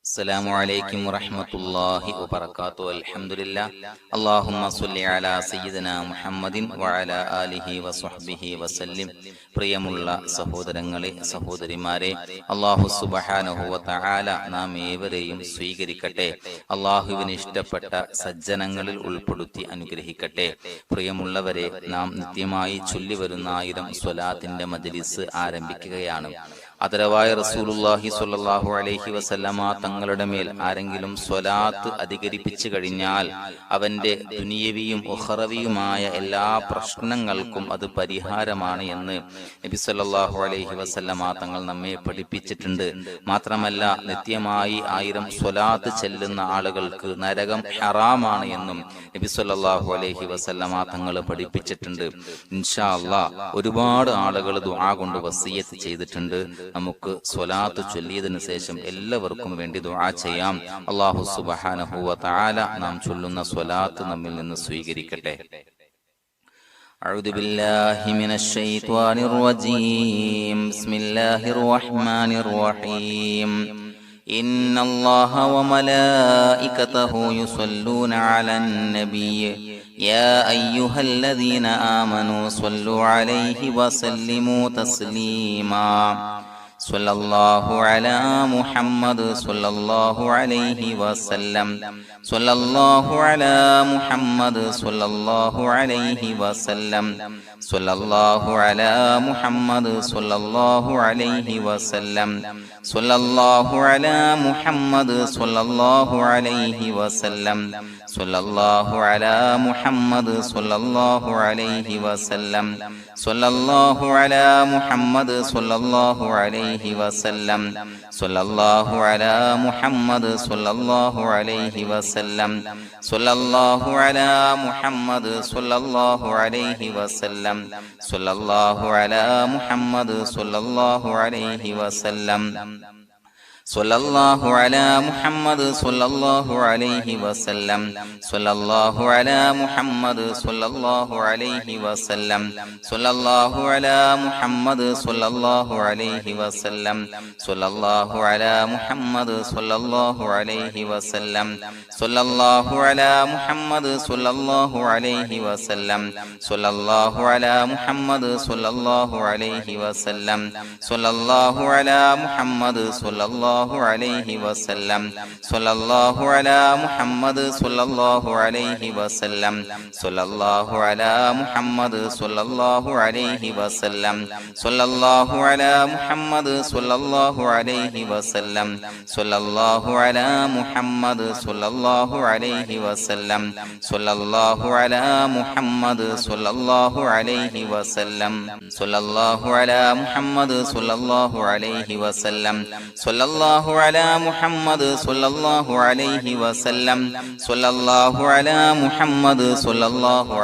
അസ്സലാമു അലൈക്കും വറഹ്മത്തുള്ളാഹി വബറകാതുഹു. അൽഹംദുലില്ലാഹ്. അല്ലാഹുമ്മ സ്വല്ലി അലാ സയ്യിദിനാ മുഹമ്മദിൻ വഅലാ ആലിഹി വസ്വഹ്ബിഹി വസല്ലിം. പ്രിയമുള്ള സഹോദരങ്ങളെ, സഹോദരിമാരെ, അല്ലാഹു സുബ്ഹാനഹു വ തആല നാം ഏവരെയും സ്വീകരിക്കട്ടെ. അല്ലാഹുവിന് ഇഷ്ടപ്പെട്ട സജ്ജനങ്ങളിൽ ഉൾപ്പെടുത്തി അനുഗ്രഹിക്കട്ടെ. പ്രിയമുള്ളവരെ, നാം നിത്യമായി ചൊല്ലിവരുന്ന 1000 സ്വലാത്തിന്റെ മജ്ലിസ് ആരംഭിക്കുകയാണ്. ആദരവായ റസൂലുള്ളാഹി സ്വല്ലല്ലാഹു അലൈഹി വസല്ലമ തങ്ങളുടെ മേൽ ആരെങ്കിലും സ്വലാത്ത് അധികരിപ്പിച്ചു കഴിഞ്ഞാൽ അവന്റെ ദുനിയവിയും ഉഖറവിയുമായ എല്ലാ പ്രശ്നങ്ങൾക്കും അത് പരിഹാരമാണ് എന്ന് നബി സല്ലല്ലാഹു അലൈഹി വസല്ലമ തങ്ങൾ നമ്മെ പഠിപ്പിച്ചിട്ടുണ്ട്. മാത്രമല്ല, നിത്യമായി 1000 സ്വലാത്ത് ചെല്ലുന്ന ആളുകൾക്ക് നരകം ഹറാമാണ് എന്നും നബി സല്ലല്ലാഹു അലൈഹി വസല്ലമ തങ്ങൾ പഠിപ്പിച്ചിട്ടുണ്ട്. ഇൻഷാ അല്ലാഹ് ഒരുപാട് ആളുകൾ ദുആ കൊണ്ട് വസിയത്ത് ചെയ്തിട്ടുണ്ട്. നമുക്ക് സ്വലാത്ത് ചൊല്ലിയതിനു ശേഷം എല്ലാവർക്കും വേണ്ടി ദുആ ചെയ്യാം. അല്ലാഹു സുബ്ഹാനഹു വ തആല നാം ചൊല്ലുന്ന സ്വലാത്ത് നമ്മിൽ നിന്ന് സ്വീകരിക്കട്ടെ. അഊദു ബില്ലാഹി മിനശ് ശൈത്വാനിർ റജീം. ബിസ്മില്ലാഹിർ റഹ്മാനിർ റഹീം. ഇന്നല്ലാഹ വ മലായികതഹു യുസല്ലൂന അലൻ നബിയ്യ് യാ അയ്യുഹല്ലദീന ആമനൂ സ്വല്ലു അലൈഹി വസല്ലിമൂ തസ്ലീമാ. സ്വല്ലല്ലാഹു അലാ മുഹമ്മദ് സ്വല്ലല്ലാഹു അലൈഹി വസല്ലം. സ്വല്ലല്ലാഹു അലാ മുഹമ്മദ് സ്വല്ലല്ലാഹു അലൈഹി വസല്ലം. സ്വല്ലല്ലാഹു അലാ മുഹമ്മദ് സ്വല്ലല്ലാഹു അലൈഹി വസല്ലം. സ്വല്ലല്ലാഹു അലാ മുഹമ്മദ് സ്വല്ലല്ലാഹു അലൈഹി വസല്ലം. സ്വല്ലല്ലാഹു അലാ മുഹമ്മദ് സ്വല്ലല്ലാഹു അലൈഹി വസല്ലം. സ്വല്ലല്ലാഹു അലാ മുഹമ്മദ് സ്വല്ലല്ലാഹു അലൈഹി വസല്ലം. സ്വല്ലല്ലാഹു അലാ മുഹമ്മദ് സ്വല്ലല്ലാഹു അലൈഹി വസല്ലം. സ്വല്ലല്ലാഹു അലാ മുഹമ്മദ് സ്വല്ലല്ലാഹു അലൈഹി വസല്ലം. സ്വല്ലല്ലാഹു അലാ മുഹമ്മദ് സ്വല്ലല്ലാഹു അലൈഹി വസല്ലം. സ്വല്ലല്ലാഹു അലാ മുഹമ്മദ് സ്വല്ലല്ലാഹു അലൈഹി വസല്ലം. സ്വല്ലല്ലാഹു അലാ മുഹമ്മദ് സ്വല്ലല്ലാഹു അലൈഹി വസല്ലം. സ്വല്ലല്ലാഹു അലാ മുഹമ്മദ് സ്വല്ലല്ലാഹു അലൈഹി വസല്ലം. സ്വല്ലല്ലാഹു അലാ മുഹമ്മദ് സ്വല്ലല്ലാഹു അലൈഹി വസല്ലം. സ്വല്ലല്ലാഹു അലാ മുഹമ്മദ് സ്വല്ലല്ലാഹു അലൈഹി വസല്ലം. സ്വല്ലല്ലാഹു അലാ മുഹമ്മദ് സ്വല്ലല്ലാഹു അലൈഹി വസല്ലം. സ്വല്ലല്ലാഹു അലാ മുഹമ്മദ് സ്വല്ലല്ലാഹു അലൈഹി വസല്ലം. സ്വല്ലല്ലാഹു അലാ മുഹമ്മദ് സ്വല്ലല്ലാഹു അലൈഹി വസല്ലം. സ്വല്ലല്ലാഹു അലാ മുഹമ്മദ് സ്വല്ലല്ലാഹു അലൈഹി വസല്ലം. സ്വല്ലല്ലാഹു അലാ മുഹമ്മദ് സ്വല്ലല്ലാഹു അലൈഹി വസല്ലം. സ്വല്ലല്ലാഹു അലാ മുഹമ്മദ് സ്വല്ലല്ലാഹു അലൈഹി വസല്ലം. സ്വല്ലല്ലാഹു അലാ മുഹമ്മദ് സ്വല്ലല്ലാഹു അലൈഹി വസല്ലം. സ്വല്ലല്ലാഹു അലാ മുഹമ്മദ് സ്വല്ലല്ലാഹു അലൈഹി വസല്ലം. സ്വല്ലല്ലാഹു അലാ മുഹമ്മദ് സ്വല്ലല്ലാഹു അലൈഹി വസല്ലം. സ്വല്ലല്ലാഹു അലാ മുഹമ്മദ് സ്വല്ലല്ലാഹു അലൈഹി വസല്ലം. സ്വല്ലല്ലാഹു അലാ മുഹമ്മദ് സ്വല്ലല്ലാഹു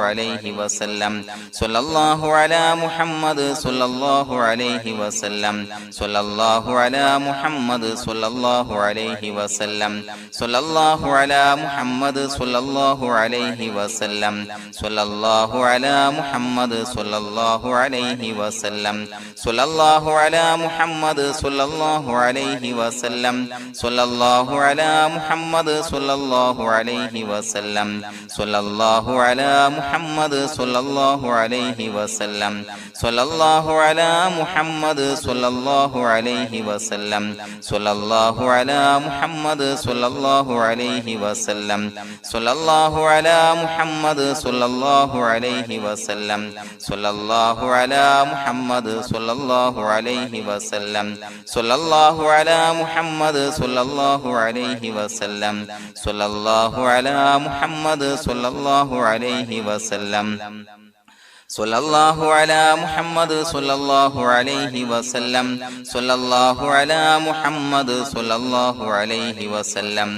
അലൈഹി വസല്ലം. സ്വല്ലല്ലാഹു അലാ മുഹമ്മദ് സ്വല്ലല്ലാഹു അലൈഹി വസല്ലം. സ്വല്ലല്ലാഹു അലാ മുഹമ്മദ് സ്വല്ലല്ലാഹു അലൈഹി വസല്ലം. സ്വല്ലല്ലാഹു അലാ മുഹമ്മദ് സ്വല്ലല്ലാഹു അലൈഹി വസല്ലം. സ്വല്ലല്ലാഹു അലാ മുഹമ്മദ് സ്വല്ലല്ലാഹു അലൈഹി വസല്ലം. സ്വല്ലല്ലാഹു അലാ മുഹമ്മദ് സ്വല്ലല്ലാഹു അലൈഹി വസല്ലം. സ്വല്ലല്ലാഹു അലാ മുഹമ്മദ് സ്വല്ലല്ലാഹു അലൈഹി വസല്ലം. സ്വല്ലല്ലാഹു അലാ മുഹമ്മദ് സ്വല്ലല്ലാഹു അലൈഹി വസല്ലം. സ്വല്ലല്ലാഹു അലാ മുഹമ്മദ് സ്വല്ലല്ലാഹു അലൈഹി വസല്ലം. സ്വല്ലല്ലാഹു അലാ മുഹമ്മദ് സ്വല്ലല്ലാഹു അലൈഹി വസല്ലം. സ്വല്ലല്ലാഹു അലാ മുഹമ്മദ് സ്വല്ലല്ലാഹു അലൈഹി വസല്ലം. സ്വല്ലല്ലാഹു അലാ മുഹമ്മദ് സ്വല്ലല്ലാഹു അലൈഹി വസല്ലം. സ്വല്ലല്ലാഹു അലാ മുഹമ്മദ് സ്വല്ലല്ലാഹു അലൈഹി വസല്ലം. സ്വല്ലല്ലാഹു അലാ മുഹമ്മദ് സ്വല്ലല്ലാഹു അലൈഹി വസല്ലം. സ്വല്ലല്ലാഹു അലാ മുഹമ്മദ് സ്വല്ലല്ലാഹു അലൈഹി വസല്ലം. സ്വല്ലല്ലാഹു അലാ മുഹമ്മദ് സ്വല്ലല്ലാഹു അലൈഹി വസല്ലം.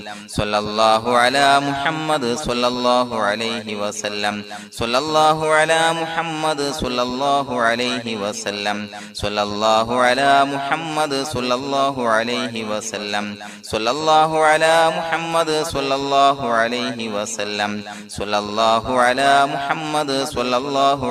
സ്വല്ലല്ലാഹു അലാ മുഹമ്മദ് സ്വല്ലല്ലാഹു അലൈഹി വസല്ലം. സ്വല്ലല്ലാഹു അലാ മുഹമ്മദ് സ്വല്ലല്ലാഹു അലൈഹി വസല്ലം. സ്വല്ലല്ലാഹു അലാ മുഹമ്മദ് സ്വല്ലല്ലാഹു അലൈഹി വസല്ലം. സ്വല്ലല്ലാഹു അലാ മുഹമ്മദ് സ്വല്ലല്ലാഹു അലൈഹി വസല്ലം. സ്വല്ലല്ലാഹു അലാ മുഹമ്മദ് സ്വല്ലല്ലാഹു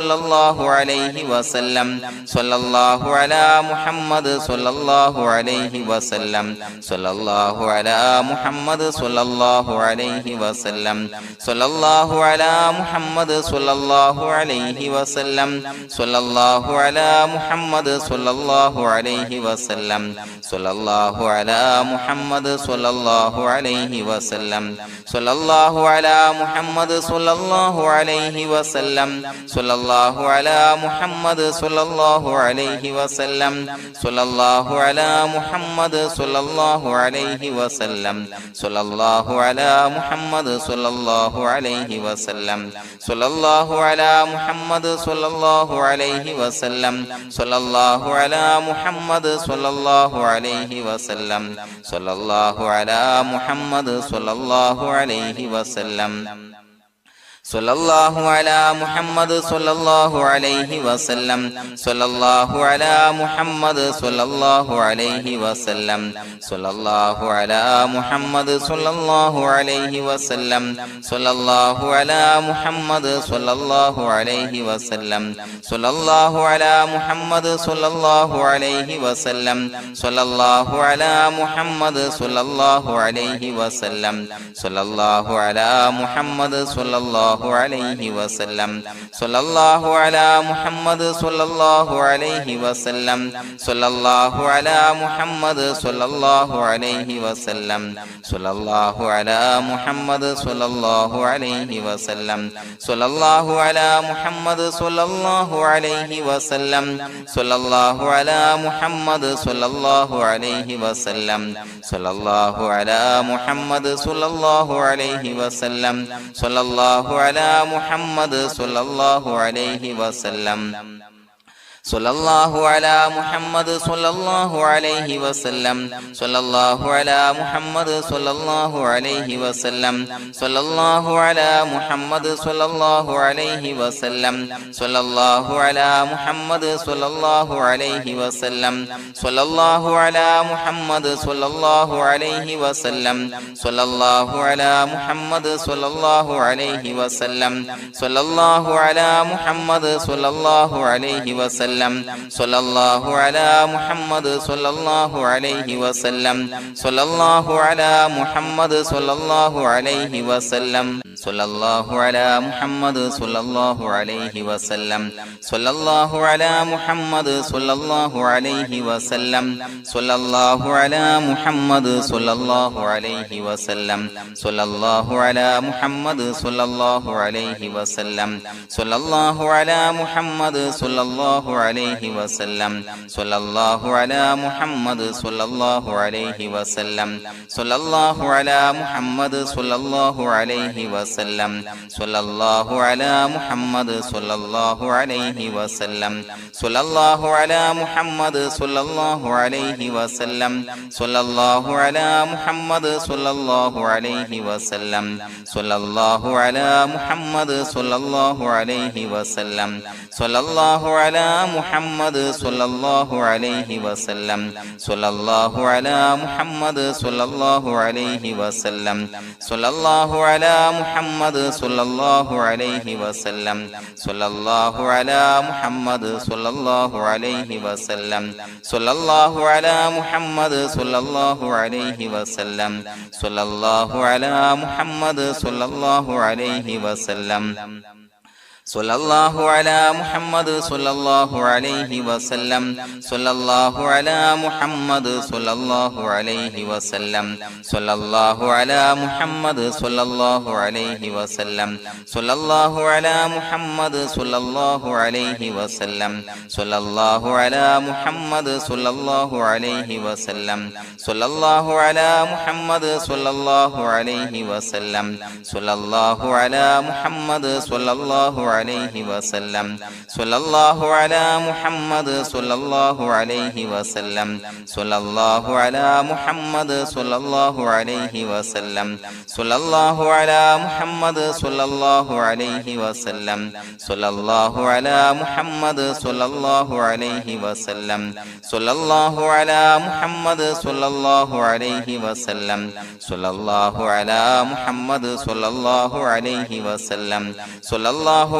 സ്വല്ലല്ലാഹു അലൈഹി വസല്ലം സ്വല്ലല്ലാഹു അലാ മുഹമ്മദ് സ്വല്ലല്ലാഹു അലൈഹി വസല്ലം സ്വല്ലല്ലാഹു അലാ മുഹമ്മദ് സ്വല്ലല്ലാഹു അലൈഹി വസല്ലം സ്വല്ലല്ലാഹു അലാ മുഹമ്മദ് സ്വല്ലല്ലാഹു അലൈഹി വസല്ലം സ്വല്ലല്ലാഹു അലാ മുഹമ്മദ് സ്വല്ലല്ലാഹു അലൈഹി വസല്ലം സ്വല്ലല്ലാഹു അലാ മുഹമ്മദ് സ്വല്ലല്ലാഹു അലൈഹി വസല്ലം സ്വല്ലല്ലാഹു അലാ മുഹമ്മദ് സ്വല്ലല്ലാഹു അലൈഹി വസല്ലം സ്വല്ലല്ലാഹു അലാ മുഹമ്മദ് സ്വല്ലല്ലാഹു അലൈഹി വസല്ലം സ്വല്ലല്ലാഹു അലാ മുഹമ്മദ് സ്വല്ലല്ലാഹു അലൈഹി വസല്ലം സ്വല്ലല്ലാഹു അലാ മുഹമ്മദ് സ്വല്ലല്ലാഹു അലൈഹി വസല്ലം സ്വല്ലല്ലാഹു അലാ മുഹമ്മദ് സ്വല്ലല്ലാഹു അലൈഹി വസല്ലം സ്വല്ലല്ലാഹു അലാ മുഹമ്മദ് സ്വല്ലല്ലാഹു അലൈഹി വസല്ലം സ്വല്ലല്ലാഹു അലാ മുഹമ്മദ് സ്വല്ലല്ലാഹു അലൈഹി വസല്ലം സ്വല്ലല്ലാഹു അലാ മുഹമ്മദ് സ്വല്ലല്ലാഹു അലൈഹി വസല്ലം സ്വല്ലല്ലാഹു അലാ മുഹമ്മദ് സ്വല്ലല്ലാഹു അലൈഹി വസല്ലം സ്വല്ലല്ലാഹു അലാ മുഹമ്മദ് സ്വല്ലല്ലാഹു അലൈഹി വസല്ലം സ്വല്ലല്ലാഹു അലാ മുഹമ്മദ് സ്വല്ലല്ലാഹു അലൈഹി വസല്ലം സ്വല്ലല്ലാഹു അലാ മുഹമ്മദ് സ്വല്ലല്ലാഹു അലൈഹി വസല്ലം സ്വല്ലല്ലാഹു അലാ മുഹമ്മദ് സ്വല്ലല്ലാഹു അലൈഹി വസല്ലം സ്വല്ലല്ലാഹു അലാ മുഹമ്മദ് സ്വല്ലല്ലാഹു അലൈഹി വസല്ലം സ്വല്ലല്ലാഹു അലാ മുഹമ്മദ് സ്വല്ലല്ലാഹു അലൈഹി വസല്ലം സ്വല്ലല്ലാഹു അലാ മുഹമ്മദ് സ്വല്ലല്ലാഹു അലൈഹി വസല്ലം സ്വല്ലല്ലാഹു അലാ മുഹമ്മദ് സ്വല്ലല്ലാഹു അലൈഹി വസല്ലം സ്വല്ലല്ലാഹു അലാ മുഹമ്മദ് സ്വല്ലല്ലാഹു അലൈഹി വസല്ലം സ്വല്ലല്ലാഹു അലാ മുഹമ്മദ് സ്വല്ലല്ലാഹു അലൈഹി വസല്ലം സ്വല്ലല്ലാഹു അലാ മുഹമ്മദ് സ്വല്ലല്ലാഹു അലൈഹി വസല്ലം സ്വല്ലല്ലാഹു അലാ മുഹമ്മദ് സ്വല്ലല്ലാഹു അലൈഹി വസല്ലം സ്വല്ലല്ലാഹു അലാ മുഹമ്മദ് സ്വല്ലല്ലാഹു അലൈഹി വസല്ലം സ്വല്ലല്ലാഹു അലാ മുഹമ്മദ് സ്വല്ലല്ലാഹു അലൈഹി വസല്ലം സ്വല്ലല്ലാഹു അലാ മുഹമ്മദ് സ്വല്ലല്ലാഹു അലൈഹി വസല്ലം സ്വല്ലല്ലാഹു അലാ മുഹമ്മദ് സ്വല്ലല്ലാഹു അലൈഹി വസല്ലം സ്വല്ലല്ലാഹു അലാ മുഹമ്മദ് സ്വല്ലല്ലാഹു അലൈഹി വസല്ലം സ്വല്ലല്ലാഹു അലാ മുഹമ്മദ് സ്വല്ലല്ലാഹു അലൈഹി വസല്ലം സ്വല്ലല്ലാഹു അലാ മുഹമ്മദ് സ്വല്ലല്ലാഹു അലൈഹി വസല്ലം സ്വല്ലല്ലാഹു അലാ മുഹമ്മദ് സ്വല്ലല്ലാഹു അലൈഹി വസല്ലം സ്വല്ലല്ലാഹു അലാ മുഹമ്മദ് സ്വല്ലല്ലാഹു അലൈഹി വസല്ലം സ്വല്ലല്ലാഹു അലാ മുഹമ്മദ് സ്വല്ലല്ലാഹു അലൈഹി വസല്ലം സ്വല്ലല്ലാഹു അലാ മുഹമ്മദ് സ്വല്ലല്ലാഹു അലൈഹി വസല്ലം സ്വല്ലല്ലാഹു അലാ മുഹമ്മദ് സ്വല്ലല്ലാഹു അലൈഹി വസല്ലം സ്വല്ലല്ലാഹു അലാ മുഹമ്മദ് സ്വല്ലല്ലാഹു അലൈഹി വസല്ലം സ്വല്ലല്ലാഹു അലാ മുഹമ്മദ് സ്വല്ലല്ലാഹു അലൈഹി വസല്ലം സ്വല്ലല്ലാഹു അലാ മുഹമ്മദ് സ്വല്ലല്ലാഹു അലൈഹി വസല്ലം സ്വല്ലല്ലാഹു അലാ മുഹമ്മദ് സ്വല്ലല്ലാഹു അലൈഹി വസല്ലം സ്വല്ലല്ലാഹു അലാ മുഹമ്മദ് സ്വല്ലല്ലാഹു അലൈഹി വസല്ലം സ്വല്ലല്ലാഹു അലാ മുഹമ്മദ് സ്വല്ലല്ലാഹു അലൈഹി വസല്ലം സ്വല്ലല്ലാഹു അലാ മുഹമ്മദ് സ്വല്ലല്ലാഹു അലൈഹി വസല്ലം സ്വല്ലല്ലാഹു അലാ മുഹമ്മദ് സ്വല്ലല്ലാഹു അലൈഹി വസല്ലം സ്വല്ലല്ലാഹു അലാ മുഹമ്മദ് സ്വല്ലല്ലാഹു അലൈഹി വസല്ലം സ്വല്ലല്ലാഹു അലാ മുഹമ്മദ് സ്വല്ലല്ലാഹു അലൈഹി വസല്ലം സ്വല്ലല്ലാഹു അലാ മുഹമ്മദ് സ്വല്ലല്ലാഹു അലൈഹി വസല്ലം സ്വല്ലല്ലാഹു അലാ മുഹമ്മദ് സ്വല്ലല്ലാഹു അലൈഹി വസല്ലം സ്വല്ലല്ലാഹു അലാ മുഹമ്മദ് സ്വല്ലല്ലാഹു അലൈഹി വസല്ലം സ്വല്ലല്ലാഹു അലാ മുഹമ്മദ് സ്വല്ലല്ലാഹു അലൈഹി വസല്ലം സ്വല്ലല്ലാഹു അലാ മുഹമ്മദ് സ്വല്ലല്ലാഹു അലൈഹി വസല്ലം സ്വല്ലല്ലാഹു അലാ മുഹമ്മദ് സ്വല്ലല്ലാഹു അലൈഹി വസല്ലം സ്വല്ലല്ലാഹു അലാ മുഹമ്മദ് സ്വല്ലല്ലാഹു അലൈഹി വസല്ലം സ്വല്ലല്ലാഹു അലാ മുഹമ്മദ് സ്വല്ലല്ലാഹു അലൈഹി വസല്ലം സ്വല്ലല്ലാഹു അലാ മുഹമ്മദ് സ്വല്ലല്ലാഹു അലൈഹി വസല്ലം സ്വല്ലല്ലാഹു അലാ മുഹമ്മദ് സ്വല്ലല്ലാഹു അലൈഹി വസല്ലം സ്വല്ലല്ലാഹു അലാ മുഹമ്മദ് സ്വല്ലല്ലാഹു അലൈഹി വസല്ലം സ്വല്ലല്ലാഹു അലാ മുഹമ്മദ് സ്വല്ലല്ലാഹു അലൈഹി വസല്ലം സ്വല്ലല്ലാഹു അലാ മുഹമ്മദ് സ്വല്ലല്ലാഹു അലൈഹി വസല്ലം സ്വല്ലല്ലാഹു അലാ മുഹമ്മദ് സ്വല്ലല്ലാഹു അലൈഹി വസല്ലം സ്വല്ലല്ലാഹു അലാ മുഹമ്മദ് സ്വല്ലല്ലാഹു അലൈഹി വസല്ലം സ്വല്ലല്ലാഹു അലാ മുഹമ്മദ് സ്വല്ലല്ലാഹു അലൈഹി വസല്ലം സ്വല്ലല്ലാഹു അലാ മുഹമ്മദ് സ്വല്ലല്ലാഹു അലൈഹി വസല്ലം സ്വല്ലല്ലാഹു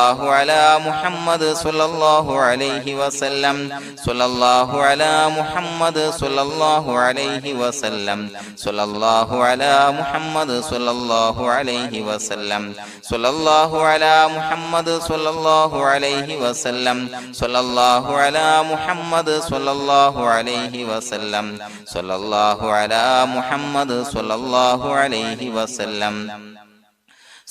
സ്വല്ലല്ലാഹു അലാ മുഹമ്മദ് സ്വല്ലല്ലാഹു അലൈഹി വസല്ലം സ്വല്ലല്ലാഹു അലാ മുഹമ്മദ് സ്വല്ലല്ലാഹു അലൈഹി വസല്ലം സ്വല്ലല്ലാഹു അലാ മുഹമ്മദ് സ്വല്ലല്ലാഹു അലൈഹി വസല്ലം സ്വല്ലല്ലാഹു അലാ മുഹമ്മദ് സ്വല്ലല്ലാഹു അലൈഹി വസല്ലം സ്വല്ലല്ലാഹു അലാ മുഹമ്മദ് സ്വല്ലല്ലാഹു അലൈഹി വസല്ലം സ്വല്ലല്ലാഹു അലാ മുഹമ്മദ് സ്വല്ലല്ലാഹു അലൈഹി വസല്ലം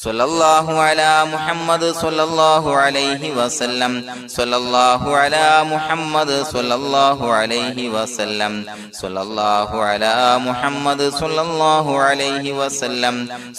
സ്വല്ലല്ലാഹു അലാ മുഹമ്മദ് സ്വല്ലല്ലാഹു അലൈഹി വസല്ലം സ്വല്ലല്ലാഹു അലാ മുഹമ്മദ് സ്വല്ലല്ലാഹു അലൈഹി വസല്ലം സ്വല്ലല്ലാഹു അലാ മുഹമ്മദ് സ്വല്ലല്ലാഹു അലൈഹി വസല്ലം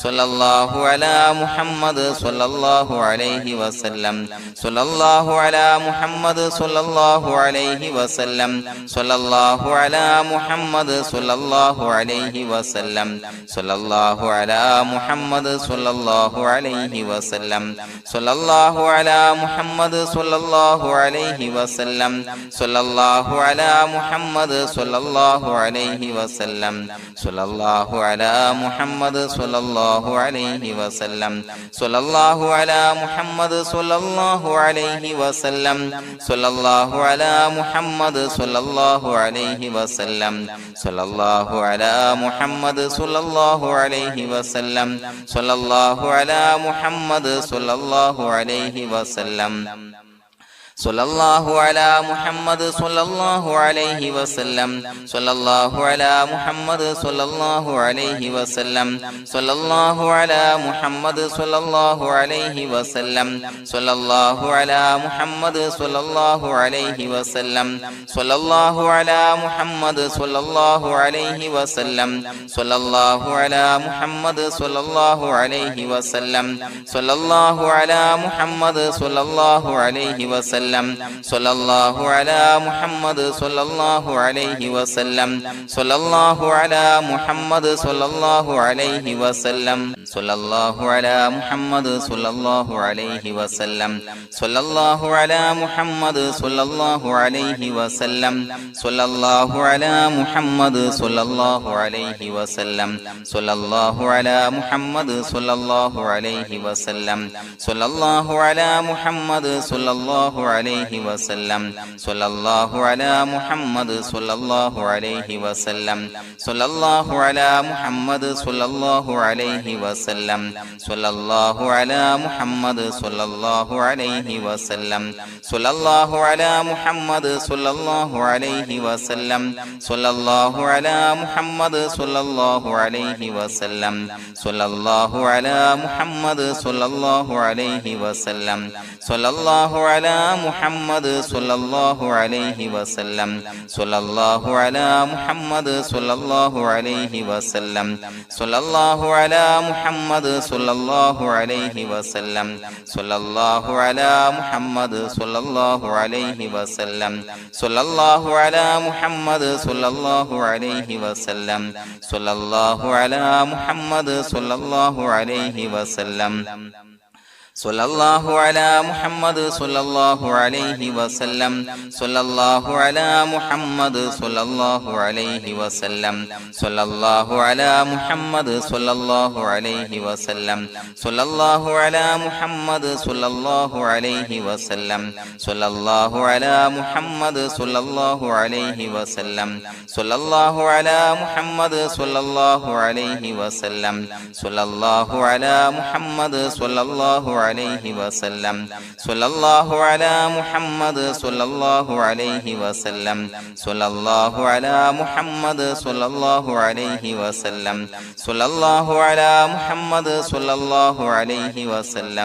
സ്വല്ലല്ലാഹു അലാ മുഹമ്മദ് സ്വല്ലല്ലാഹു അലൈഹി വസല്ലം സ്വല്ലല്ലാഹു അലാ മുഹമ്മദ് സ്വല്ലല്ലാഹു അലൈഹി വസല്ലം സ്വല്ലല്ലാഹു അലാ മുഹമ്മദ് സ്വല്ലല്ലാഹു അലൈഹി വസല്ലം സ്വല്ലല്ലാഹു അലാ മുഹമ്മദ് സ്വല്ലല്ലാഹു അലൈഹി വസല്ലം സ്വല്ലല്ലാഹു അലാ മുഹമ്മദ് സ്വല്ലല്ലാഹു അലൈഹി വസല്ലം സ്വല്ലല്ലാഹു അലാ മുഹമ്മദ് സ്വല്ലല്ലാഹു അലൈഹി വസല്ലം സ്വല്ലല്ലാഹു അലാ മുഹമ്മദ് സ്വല്ലല്ലാഹു അലൈഹി വസല്ലം സ്വല്ലല്ലാഹു അലാ മുഹമ്മദ് സ്വല്ലല്ലാഹു അലൈഹി വസല്ലം സ്വല്ലല്ലാഹു അലാ മുഹമ്മദ് സ്വല്ലല്ലാഹു അലൈഹി വസല്ലം സ്വല്ലല്ലാഹു അലാ മുഹമ്മദ് സ്വല്ലല്ലാഹു അലൈഹി വസല്ലം സ്വല്ലല്ലാഹു അലാ മുഹമ്മദ് സ്വല്ലല്ലാഹു അലൈഹി വസല്ലം സ്വല്ലല്ലാഹു അലാ മുഹമ്മദ് സ്വല്ലല്ലാഹു അലൈഹി വസല്ലം സ്വല്ലല്ലാഹു അലാ മുഹമ്മദ് സ്വല്ലല്ലാഹു അലൈഹി വസല്ലം സ്വല്ലല്ലാഹു അലാ മുഹമ്മദ് സ്വല്ലല്ലാഹു അലൈഹി വസല്ലം സ്വല്ലല്ലാഹു അലാ മുഹമ്മദ് സ്വല്ലല്ലാഹു അലൈഹി വസല്ലം സ്വല്ലല്ലാഹു അലാ മുഹമ്മദ് സ്വല്ലല്ലാഹു അലൈഹി വസല്ലം സ്വല്ലല്ലാഹു അലാ മുഹമ്മദ് സ്വല്ലല്ലാഹു അലൈഹി വസല്ലം സ്വല്ലല്ലാഹു അലാ മുഹമ്മദ് സ്വല്ലല്ലാഹു അലൈഹി വസല്ലം സ്വല്ലല്ലാഹു അലാ മുഹമ്മദ് സ്വല്ലല്ലാഹു അലൈഹി വസല്ലം സ്വല്ലല്ലാഹു അലാ മുഹമ്മദ് സ്വല്ലല്ലാഹു അലൈഹി വസല്ലം സ്വല്ലല്ലാഹു അലാ മുഹമ്മദ് സ്വല്ലല്ലാഹു അലൈഹി വസല്ലം സ്വല്ലല്ലാഹു അലാ മുഹമ്മദ് സ്വല്ലല്ലാഹു അലൈഹി വസല്ലം സ്വല്ലല്ലാഹു അലാ മുഹമ്മദ് സ്വല്ലല്ലാഹു അലൈഹി വസല്ലം സ്വല്ലല്ലാഹു അലാ മുഹമ്മദ് സ്വല്ലല്ലാഹു അലൈഹി വസല്ലം സ്വല്ലല്ലാഹു അലാ മുഹമ്മദ് സ്വല്ലല്ലാഹു അലൈഹി വസല്ലം സ്വല്ലല്ലാഹു അലാ മുഹമ്മദ് സ്വല്ലല്ലാഹു അലൈഹി വസല്ലം സ്വല്ലല്ലാഹു അലാ മുഹമ്മദ് സ്വല്ലല്ലാഹു അലൈഹി വസല്ലം സ്വല്ലല്ലാഹു അലാ മുഹമ്മദ് സ്വല്ലല്ലാഹു അലൈഹി വസല്ലം സ്വല്ലല്ലാഹു അലാ മുഹമ്മദ് സ്വല്ലല്ലാഹു അലൈഹി വസല്ലം സ്വല്ലല്ലാഹു അലാ മുഹമ്മദ് സ്വല്ലല്ലാഹു അലൈഹി വസല്ലം സ്വല്ലല്ലാഹു അലാ മുഹമ്മദ് സ്വല്ലല്ലാഹു അലൈഹി വസല്ലം സ്വല്ലല്ലാഹു അലാ മുഹമ്മദ് സ്വല്ലല്ലാഹു അലൈഹി വസല്ലം സ്വല്ലല്ലാഹു അലാ മുഹമ്മദ് സ്വല്ലല്ലാഹു അലൈഹി വസല്ലം സ്വല്ലല്ലാഹു അലാ മുഹമ്മദ് സ്വല്ലല്ലാഹു അലൈഹി വസല്ലം സ്വല്ലല്ലാഹു അലാ മുഹമ്മദ് സ്വല്ലല്ലാഹു അലൈഹി വസല്ലം സ്വല്ലല്ലാഹു അലാ മുഹമ്മദ് സ്വല്ലല്ലാഹു അലൈഹി വസല്ലം സ്വല്ലല്ലാഹു അലാ മുഹമ്മദ് സ്വല്ലല്ലാഹു അലൈഹി വസല്ലം സ്വല്ലല്ലാഹു അലാ മുഹമ്മദ് സ്വല്ലല്ലാഹു അലൈഹി വസല്ലം സ്വല്ലല്ലാഹു അലാ മുഹമ്മദ് സ്വല്ലല്ലാഹു അലൈഹി വസല്ലം സ്വല്ലല്ലാഹു അലാ മുഹമ്മദ് സ്വല്ലല്ലാഹു അലൈഹി വസല്ലം സ്വല്ലല്ലാഹു അലാ മുഹമ്മദ് സ്വല്ലല്ലാഹു അലൈഹി വസല്ലം സ്വല്ലല്ലാഹു അലാ മുഹമ്മദ് സ്വല്ലല്ലാഹു അലൈഹി വസല്ലം സ്വല്ലല്ലാഹു അലാ മുഹമ്മദ് സ്വല്ലല്ലാഹു അലൈഹി വസല്ലം സ്വല്ലല്ലാഹു അലാ മുഹമ്മദ് സ്വല്ലല്ലാഹു അലൈഹി വസല്ലം സ്വല്ലല്ലാഹു അലാ മുഹമ്മദ് സ്വല്ലല്ലാഹു അലൈഹി വസല്ലം സ്വല്ലല്ലാഹു അലാ മുഹമ്മദ് സ്വല്ലല്ലാഹു അലൈഹി വസല്ലം സ്വല്ലല്ലാഹു അലാ മുഹമ്മദ് സ്വല്ലല്ലാഹു അലൈഹി വസല്ലം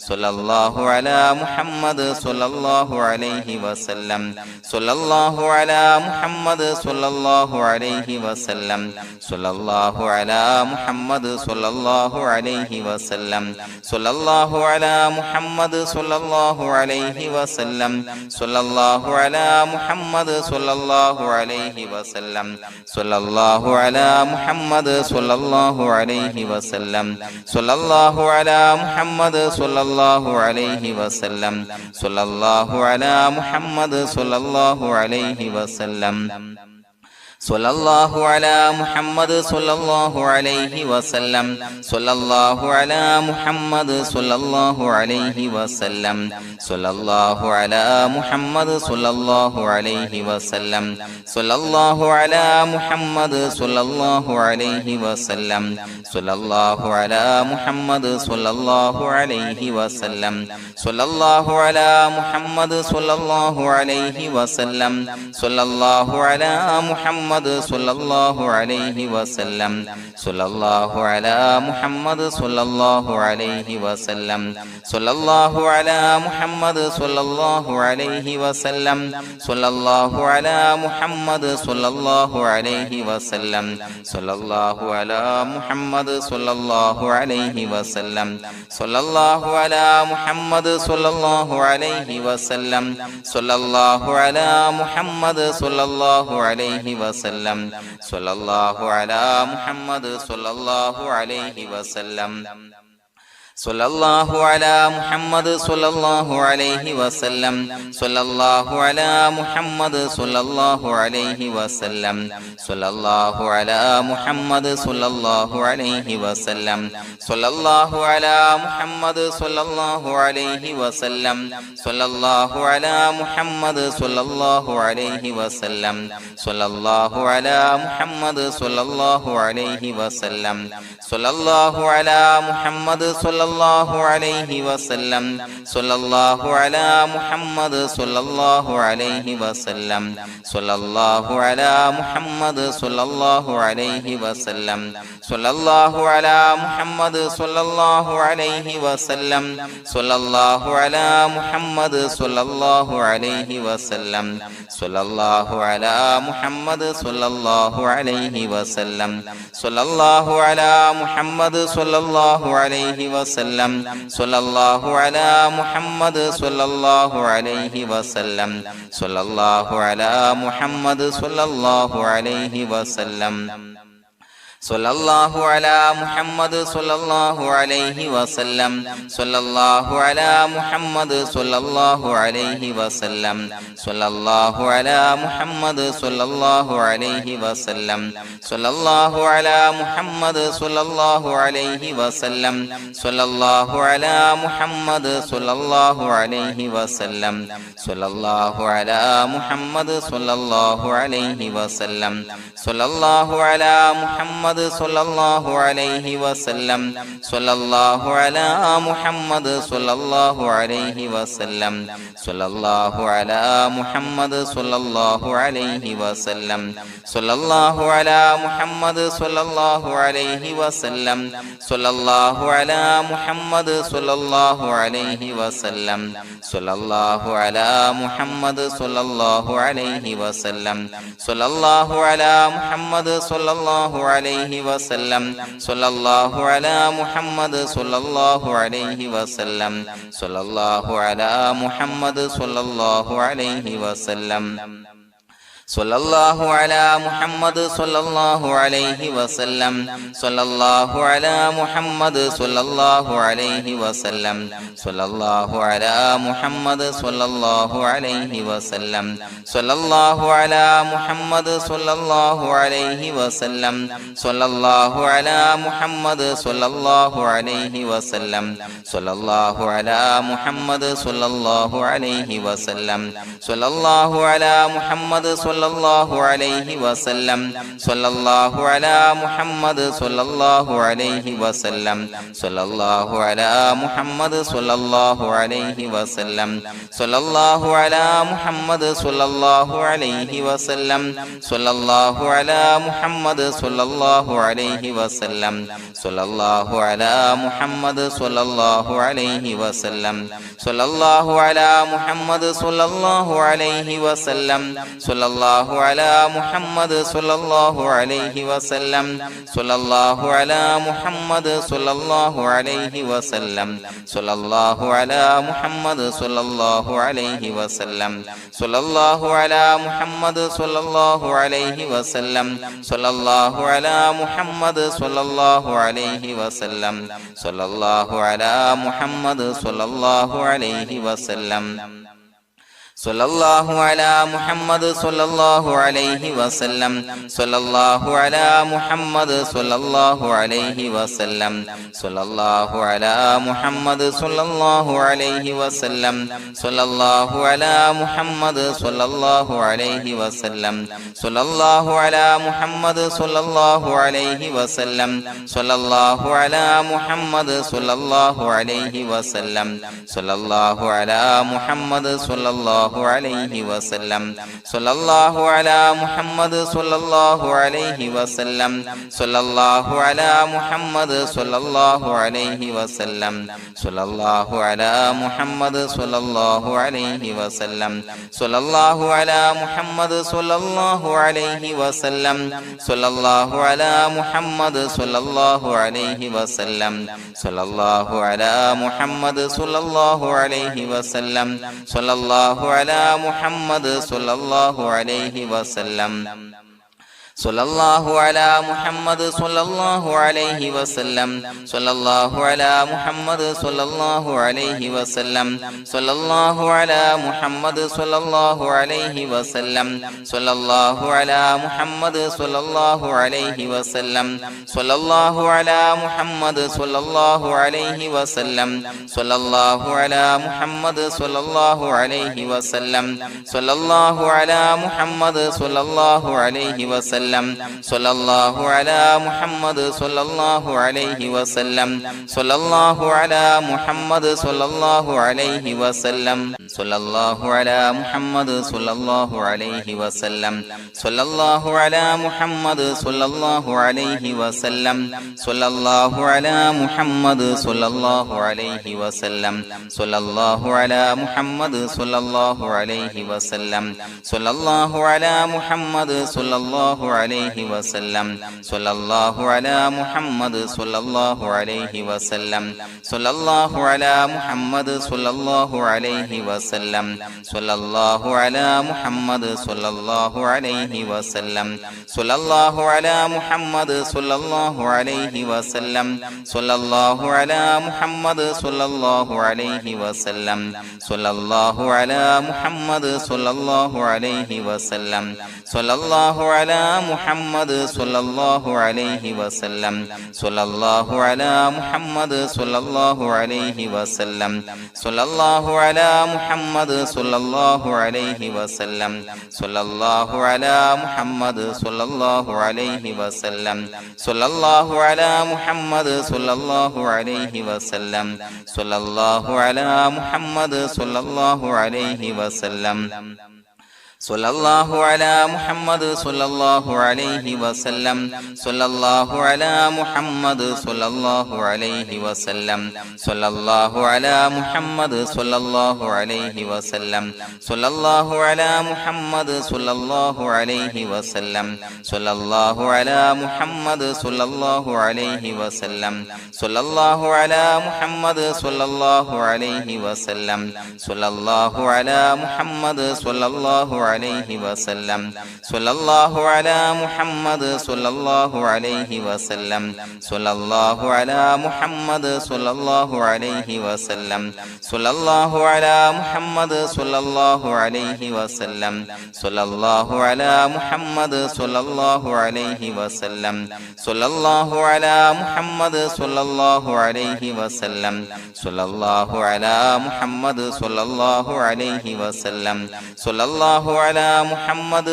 സ്വല്ലല്ലാഹു അലാ മുഹമ്മദ് സ്വല്ലല്ലാഹു അലൈഹി വസല്ലം സ്വല്ലല്ലാഹു അലാ മുഹമ്മദ് സ്വല്ലല്ലാഹു അലൈഹി വസല്ലം സ്വല്ലല്ലാഹു അലാ മുഹമ്മദ് സ്വല്ലല്ലാഹു അലൈഹി വസല്ലം സ്വല്ലല്ലാഹു അലാ മുഹമ്മദ് സ്വല്ലല്ലാഹു അലൈഹി വസല്ലം സ്വല്ലല്ലാഹു അലാ മുഹമ്മദ് സ്വല്ലല്ലാഹു അലൈഹി വസല്ലം സ്വല്ലല്ലാഹു അലാ മുഹമ്മദ് സ്വല്ലല്ലാഹു അലൈഹി വസല്ലം സ്വല്ലല്ലാഹു അലാ മുഹമ്മദ് സ്വല്ലല്ലാഹു അലൈഹി വസല്ലം സ്വല്ലല്ലാഹു അലാ മുഹമ്മദ് സ്വല്ലല്ലാഹു അലൈഹി വസല്ലം സ്വല്ലല്ലാഹു അലാ മുഹമ്മദ് സ്വല്ലല്ലാഹു അലൈഹി വസല്ലം സ്വല്ലല്ലാഹു അലാ മുഹമ്മദ് സ്വല്ലല്ലാഹു അലൈഹി വസല്ലം സ്വല്ലല്ലാഹു അലാ മുഹമ്മദ് സ്വല്ലല്ലാഹു അലൈഹി വസല്ലം സ്വല്ലല്ലാഹു അലാ മുഹമ്മദ് സ്വല്ലല്ലാഹു അലൈഹി വസല്ലം സ്വല്ലല്ലാഹു അലാ മുഹമ്മദ് സ്വല്ലല്ലാഹു അലൈഹി വസല്ലം സ്വല്ലല്ലാഹു അലാ മുഹമ്മദ് സ്വല്ലല്ലാഹു അലൈഹി വസല്ലം സ്വല്ലല്ലാഹു അലാ മുഹമ്മദ് സ്വല്ലല്ലാഹു അലൈഹി വസല്ലം സ്വല്ലല്ലാഹു അലാ മുഹമ്മദ് സ്വല്ലല്ലാഹു അലൈഹി വസല്ലം സ്വല്ലല്ലാഹു അലാ മുഹമ്മദ് സ്വല്ലല്ലാഹു അലൈഹി വസല്ലം സ്വല്ലല്ലാഹു അലാ മുഹമ്മദ് സ്വല്ലല്ലാഹു അലൈഹി വസല്ലം സ്വല്ലല്ലാഹു അലാ മുഹമ്മദ് സ്വല്ലല്ലാഹു അലൈഹി വസല്ലം സ്വല്ലല്ലാഹു അലാ മുഹമ്മദ് സ്വല്ലല്ലാഹു അലൈഹി വസല്ലം സ്വല്ലല്ലാഹു അലാ മുഹമ്മദ് സ്വല്ലല്ലാഹു അലൈഹി വസല്ലം സ്വല്ലല്ലാഹു അലാ മുഹമ്മദ് സ്വല്ലല്ലാഹു അലൈഹി വസല്ലം സ്വല്ലല്ലാഹു അലാ മുഹമ്മദ് സ്വല്ലല്ലാഹു അലൈഹി വസല്ലം സ്വല്ലല്ലാഹു അലാ മുഹമ്മദ് സ്വല്ലല്ലാഹു അലൈഹി വസല്ലം സ്വല്ലല്ലാഹു അലാ മുഹമ്മദ് സ്വല്ലല്ലാഹു അലൈഹി വസല്ലം സ്വല്ലല്ലാഹു അലാ മുഹമ്മദ് സ്വല്ലല്ലാഹു അലൈഹി വസല്ലം സ്വല്ലല്ലാഹു അലാ മുഹമ്മദ് സ്വല്ലല്ലാഹു അലൈഹി വസല്ലം സ്വല്ലല്ലാഹു അലാ മുഹമ്മദ് സ്വല്ലല്ലാഹു അലൈഹി വസല്ലം സ്വല്ലല്ലാഹു അലാ മുഹമ്മദ് സ്വല്ലല്ലാഹു അലൈഹി വസല്ലം സ്വല്ലല്ലാഹു അലാ മുഹമ്മദ് സ്വല്ലല്ലാഹു അലൈഹി വസല്ലം സ്വല്ലല്ലാഹു അലാ മുഹമ്മദ് സ്വല്ലല്ലാഹു അലൈഹി വസല്ലം സ്വല്ലല്ലാഹു അലാ മുഹമ്മദ് സ്വല്ലല്ലാഹു അലൈഹി വസല്ലം സ്വല്ലല്ലാഹു അലാ മുഹമ്മദ് സ്വല്ലല്ലാഹു അലൈഹി വസല്ലം സ്വല്ലല്ലാഹു അലാ മുഹമ്മദ് സ്വല്ലല്ലാഹു അലൈഹി വസല്ലം സ്വല്ലല്ലാഹു അലാ മുഹമ്മദ് സ്വല്ലല്ലാഹു അലൈഹി വസല്ലം സ്വല്ലല്ലാഹു അലാ മുഹമ്മദ് സ്വല്ലല്ലാഹു അലൈഹി വസല്ലം സ്വല്ലല്ലാഹു അലാ മുഹമ്മദ് സ്വല്ലല്ലാഹു അലൈഹി വസല്ലം സ്വല്ലല്ലാഹു അലാ മുഹമ്മദ് സ്വല്ലല്ലാഹു അലൈഹി വസല്ലം സ്വല്ലല്ലാഹു അലാ മുഹമ്മദ് സ്വല്ലല്ലാഹു അലൈഹി വസല്ലം സ്വല്ലല്ലാഹു അലാ മുഹമ്മദ് സ്വല്ലല്ലാഹു അലൈഹി വസല്ലം സ്വല്ലല്ലാഹു അലാ മുഹമ്മദ് സ്വല്ലല്ലാഹു അലൈഹി വസല്ലം സ്വല്ലല്ലാഹു അലാ മുഹമ്മദ് സ്വല്ലല്ലാഹു അലൈഹി വസല്ലം സ്വല്ലല്ലാഹു അലാ മുഹമ്മദ് സ്വല്ലല്ലാഹു അലൈഹി വസല്ലം സ്വല്ലല്ലാഹു അലാ മുഹമ്മദ് സ്വല്ലല്ലാഹു അലൈഹി വസല്ലം സ്വല്ലല്ലാഹു അലാ മുഹമ്മദ് സ്വല്ലല്ലാഹു അലൈഹി വസല്ലം സ്വല്ലല്ലാഹു അലാ മുഹമ്മദ് സ്വല്ലല്ലാഹു അലൈഹി വസല്ലം സ്വല്ലല്ലാഹു അലാ മുഹമ്മദ് സ്വല്ലല്ലാഹു അലൈഹി വസല്ലം സ്വല്ലല്ലാഹു അലാ മുഹമ്മദ് സ്വല്ലല്ലാഹു അലൈഹി വസല്ലം സ്വല്ലല്ലാഹു അലാ മുഹമ്മദ് സ്വല്ലല്ലാഹു അലൈഹി വസല്ലം സ്വല്ലല്ലാഹു അലാ മുഹമ്മദ് സ്വല്ലല്ലാഹു അലൈഹി വസല്ലം സ്വല്ലല്ലാഹു അലാ മുഹമ്മദ് സ്വല്ലല്ലാഹു അലൈഹി വസല്ലം സ്വല്ലല്ലാഹു അലാ മുഹമ്മദ് സ്വല്ലല്ലാഹു അലൈഹി വസല്ലം സ്വല്ലല്ലാഹു അലാ മുഹമ്മദ് സ്വല്ലല്ലാഹു അലൈഹി വസല്ലം സ്വല്ലല്ലാഹു അലാ മുഹമ്മദ് സ്വല്ലല്ലാഹു അലൈഹി വസല്ലം സ്വല്ലല്ലാഹു അലാ മുഹമ്മദ് സ്വല്ലല്ലാഹു അലൈഹി വസല്ലം സ്വല്ലല്ലാഹു അലാ മുഹമ്മദ് സ്വല്ലല്ലാഹു അലൈഹി വസല്ലം സ്വല്ലല്ലാഹു അലാ മുഹമ്മദ് സ്വല്ലല്ലാഹു അലൈഹി വസല്ലം സ്വല്ലല്ലാഹു അലാ മുഹമ്മദ് സ്വല്ലല്ലാഹു അലൈഹി വസല്ലം സ്വല്ലല്ലാഹു അലാ മുഹമ്മദ് സ്വല്ലല്ലാഹു അലൈഹി വസല്ലം സ്വല്ലല്ലാഹു അലാ മുഹമ്മദ് സ്വല്ലല്ലാഹു അലൈഹി വസല്ലം സ്വല്ലല്ലാഹു അലാ മുഹമ്മദ് സ്വല്ലല്ലാഹു അലൈഹി വസല്ലം സ്വല്ലല്ലാഹു അലാ മുഹമ്മദ് സ്വല്ലല്ലാഹു അലൈഹി വസല്ലം സ്വല്ലല്ലാഹു അലാ മുഹമ്മദ് സ്വല്ലല്ലാഹു അലൈഹി വസല്ലം സ്വല്ലല്ലാഹു അലാ മുഹമ്മദ് സ്വല്ലല്ലാഹു അലൈഹി വസല്ലം സ്വല്ലല്ലാഹു അലാ മുഹമ്മദ് സ്വല്ലല്ലാഹു അലൈഹി വസല്ലം സ്വല്ലല്ലാഹു അലാ മുഹമ്മദ് സ്വല്ലല്ലാഹു അലൈഹി വസല്ലം സ്വല്ലല്ലാഹു അലാ മുഹമ്മദ് സ്വല്ലല്ലാഹു അലൈഹി വസല്ലം സ്വല്ലല്ലാഹു അലാ മുഹമ്മദ് സ്വല്ലല്ലാഹു അലൈഹി വസല്ലം സ്വല്ലല്ലാഹു അലാ മുഹമ്മദ് സ്വല്ലല്ലാഹു അലൈഹി വസല്ലം സ്വല്ലല്ലാഹു അലാ മുഹമ്മദ് സ്വല്ലല്ലാഹു അലൈഹി വസല്ലം സ്വല്ലല്ലാഹു അലാ മുഹമ്മദ് സ്വല്ലല്ലാഹു അലൈഹി വസല്ലം സ്വല്ലല്ലാഹു അലാ മുഹമ്മദ് സ്വല്ലല്ലാഹു അലൈഹി വസല്ലം സ്വല്ലല്ലാഹു അലാ മുഹമ്മദ് സ്വല്ലല്ലാഹു അലൈഹി വസല്ലം സ്വല്ലല്ലാഹു അലാ മുഹമ്മദ് സ്വല്ലല്ലാഹു അലൈഹി വസല്ലം സ്വല്ലല്ലാഹു അലാ മുഹമ്മദ് സ്വല്ലല്ലാഹു അലൈഹി വസല്ലം സ്വല്ലല്ലാഹു അലാ മുഹമ്മദ് സ്വല്ലല്ലാഹു അലൈഹി വസല്ലം സ്വല്ലല്ലാഹു അലാ മുഹമ്മദ് സ്വല്ലല്ലാഹു അലൈഹി വസല്ലം സ്വല്ലല്ലാഹു അലാ മുഹമ്മദ് സ്വല്ലല്ലാഹു അലൈഹി വസല്ലം സ്വല്ലല്ലാഹു അലാ മുഹമ്മദ് സ്വല്ലല്ലാഹു അലൈഹി വസല്ലം സ്വല്ലല്ലാഹു അലാ മുഹമ്മദ് സ്വല്ലല്ലാഹു അലൈഹി വസല്ലം സ്വല്ലല്ലാഹു അലാ മുഹമ്മദ് സ്വല്ലല്ലാഹു അലൈഹി വസല്ലം സ്വല്ലല്ലാഹു അലാ മുഹമ്മദ് സ്വല്ലല്ലാഹു അലൈഹി വസല്ലം സ്വല്ലല്ലാഹു അലാ മുഹമ്മദ് സ്വല്ലല്ലാഹു അലൈഹി വസല്ലം സ്വല്ലല്ലാഹു അലാ മുഹമ്മദ് സ്വല്ലല്ലാഹു അലൈഹി വസല്ലം സ്വല്ലല്ലാഹു അലാ മുഹമ്മദ് സ്വല്ലല്ലാഹു അലൈഹി വസല്ലം സ്വല്ലല്ലാഹു അലാ മുഹമ്മദ് സ്വല്ലല്ലാഹു അലൈഹി വസല്ലം സ്വല്ലല്ലാഹു അലാ മുഹമ്മദ് സ്വല്ലല്ലാഹു അലൈഹി വസല്ലം സ്വല്ലല്ലാഹു അലാ മുഹമ്മദ് സ്വല്ലല്ലാഹു അലൈഹി വസല്ലം സ്വല്ലല്ലാഹു അലാ മുഹമ്മദ് സ്വല്ലല്ലാഹു അലൈഹി വസല്ലം സ്വല്ലല്ലാഹു അലാ മുഹമ്മദ് സ്വല്ലല്ലാഹു അലൈഹി വസല്ലം സ്വല്ലല്ലാഹു അലാ മുഹമ്മദ് സ്വല്ലല്ലാഹു അലൈഹി വസല്ലം സ്വല്ലല്ലാഹു അലാ മുഹമ്മദ് സ്വല്ലല്ലാഹു അലൈഹി വസല്ലം സ്വല്ലല്ലാഹു അലാ മുഹമ്മദ് സ്വല്ലല്ലാഹു അലൈഹി വസല്ലം സ്വല്ലല്ലാഹു അലാ മുഹമ്മദ് സ്വല്ലല്ലാഹു അലൈഹി വസല്ലം സ്വല്ലല്ലാഹു അലാ മുഹമ്മദ് സ്വല്ലല്ലാഹു അലൈഹി വസല്ലം സ്വല്ലല്ലാഹു അലാ മുഹമ്മദ് സ്വല്ലല്ലാഹു അലൈഹി വസല്ലം സ്വല്ലല്ലാഹു അലാ മുഹമ്മദ് സ്വല്ലല്ലാഹു അലൈഹി വസല്ലം സ്വല്ലല്ലാഹു അലാ മുഹമ്മദ് സ്വല്ലല്ലാഹു അലൈഹി വസല്ലം സ്വല്ലല്ലാഹു അലാ മുഹമ്മദ് സ്വല്ലല്ലാഹു അലൈഹി വസല്ലം സ്വല്ലല്ലാഹു അലാ മുഹമ്മദ് സ്വല്ലല്ലാഹു അലൈഹി വസല്ലം സ്വല്ലല്ലാഹു അലാ മുഹമ്മദ് സ്വല്ലല്ലാഹു അലൈഹി വസല്ലം സ്വല്ലല്ലാഹു അലാ മുഹമ്മദ് സ്വല്ലല്ലാഹു അലൈഹി വസല്ലം സ്വല്ലല്ലാഹു അലാ മുഹമ്മദ് സ്വല്ലല്ലാഹു അലൈഹി വസല്ലം സ്വല്ലല്ലാഹു അലാ മുഹമ്മദ് സ്വല്ലല്ലാഹു അലൈഹി വസല്ലം സ്വല്ലല്ലാഹു അലാ മുഹമ്മദ് സ്വല്ലല്ലാഹു അലൈഹി വസല്ലം സ്വല്ലല്ലാഹു അലാ മുഹമ്മദ് സ്വല്ലല്ലാഹു അലൈഹി വസല്ലം സ്വല്ലല്ലാഹു അലാ മുഹമ്മദ് സ്വല്ലല്ലാഹു അലൈഹി വസല്ലം സ്വല്ലല്ലാഹു അലാ മുഹമ്മദ് സ്വല്ലല്ലാഹു അലൈഹി വസല്ലം സ്വല്ലല്ലാഹു അലാ മുഹമ്മദ് സ്വല്ലല്ലാഹു അലൈഹി വസല്ലം സ്വല്ലല്ലാഹു അലാ മുഹമ്മദ് സ്വല്ലല്ലാഹു അലൈഹി വസല്ലം സ്വല്ലല്ലാഹു അലാ മുഹമ്മദ് സ്വല്ലല്ലാഹു അലൈഹി വസല്ലം സ്വല്ലല്ലാഹു അലാ മുഹമ്മദ് സ്വല്ലല്ലാഹു അലൈഹി വസല്ലം സ്വല്ലല്ലാഹു അലാ മുഹമ്മദ് സ്വല്ലല്ലാഹു അലൈഹി വസല്ലം സ്വല്ലല്ലാഹു അലാ മുഹമ്മദ് സ്വല്ലല്ലാഹു അലൈഹി വസല്ലം സ്വല്ലല്ലാഹു അലാ മുഹമ്മദ് സ്വല്ലല്ലാഹു അലൈഹി വസല്ലം സ്വല്ലല്ലാഹു അലാ മുഹമ്മദ് സ്വല്ലല്ലാഹു അലൈഹി വസല്ലം സ്വല്ലല്ലാഹു അലാ മുഹമ്മദ് സ്വല്ലല്ലാഹു അലൈഹി വസല്ലം സ്വല്ലല്ലാഹു അലാ മുഹമ്മദ് സ്വല്ലല്ലാഹു അലൈഹി വസല്ലം സ്വല്ലല്ലാഹു അലാ മുഹമ്മദ് സ്വല്ലല്ലാഹു അലൈഹി വസല്ലം സ്വല്ലല്ലാഹു അലാ മുഹമ്മദ് സ്വല്ലല്ലാഹു അലൈഹി വസല്ലം സ്വല്ലല്ലാഹു അലാ മുഹമ്മദ് സ്വല്ലല്ലാഹു അലൈഹി വസല്ലം സ്വല്ലല്ലാഹു അലാ മുഹമ്മദ് സ്വല്ലല്ലാഹു അലൈഹി വസല്ലം സ്വല്ലല്ലാഹു അലാ മുഹമ്മദ് സ്വല്ലല്ലാഹു അലൈഹി വസല്ലം സ്വല്ലല്ലാഹു അലാ മുഹമ്മദ് സ്വല്ലല്ലാഹു അലൈഹി വസല്ലം സ്വല്ലല്ലാഹു അലാ മുഹമ്മദ് സ്വല്ലല്ലാഹു അലൈഹി വസല്ലം സ്വല്ലല്ലാഹു അലാ മുഹമ്മദ്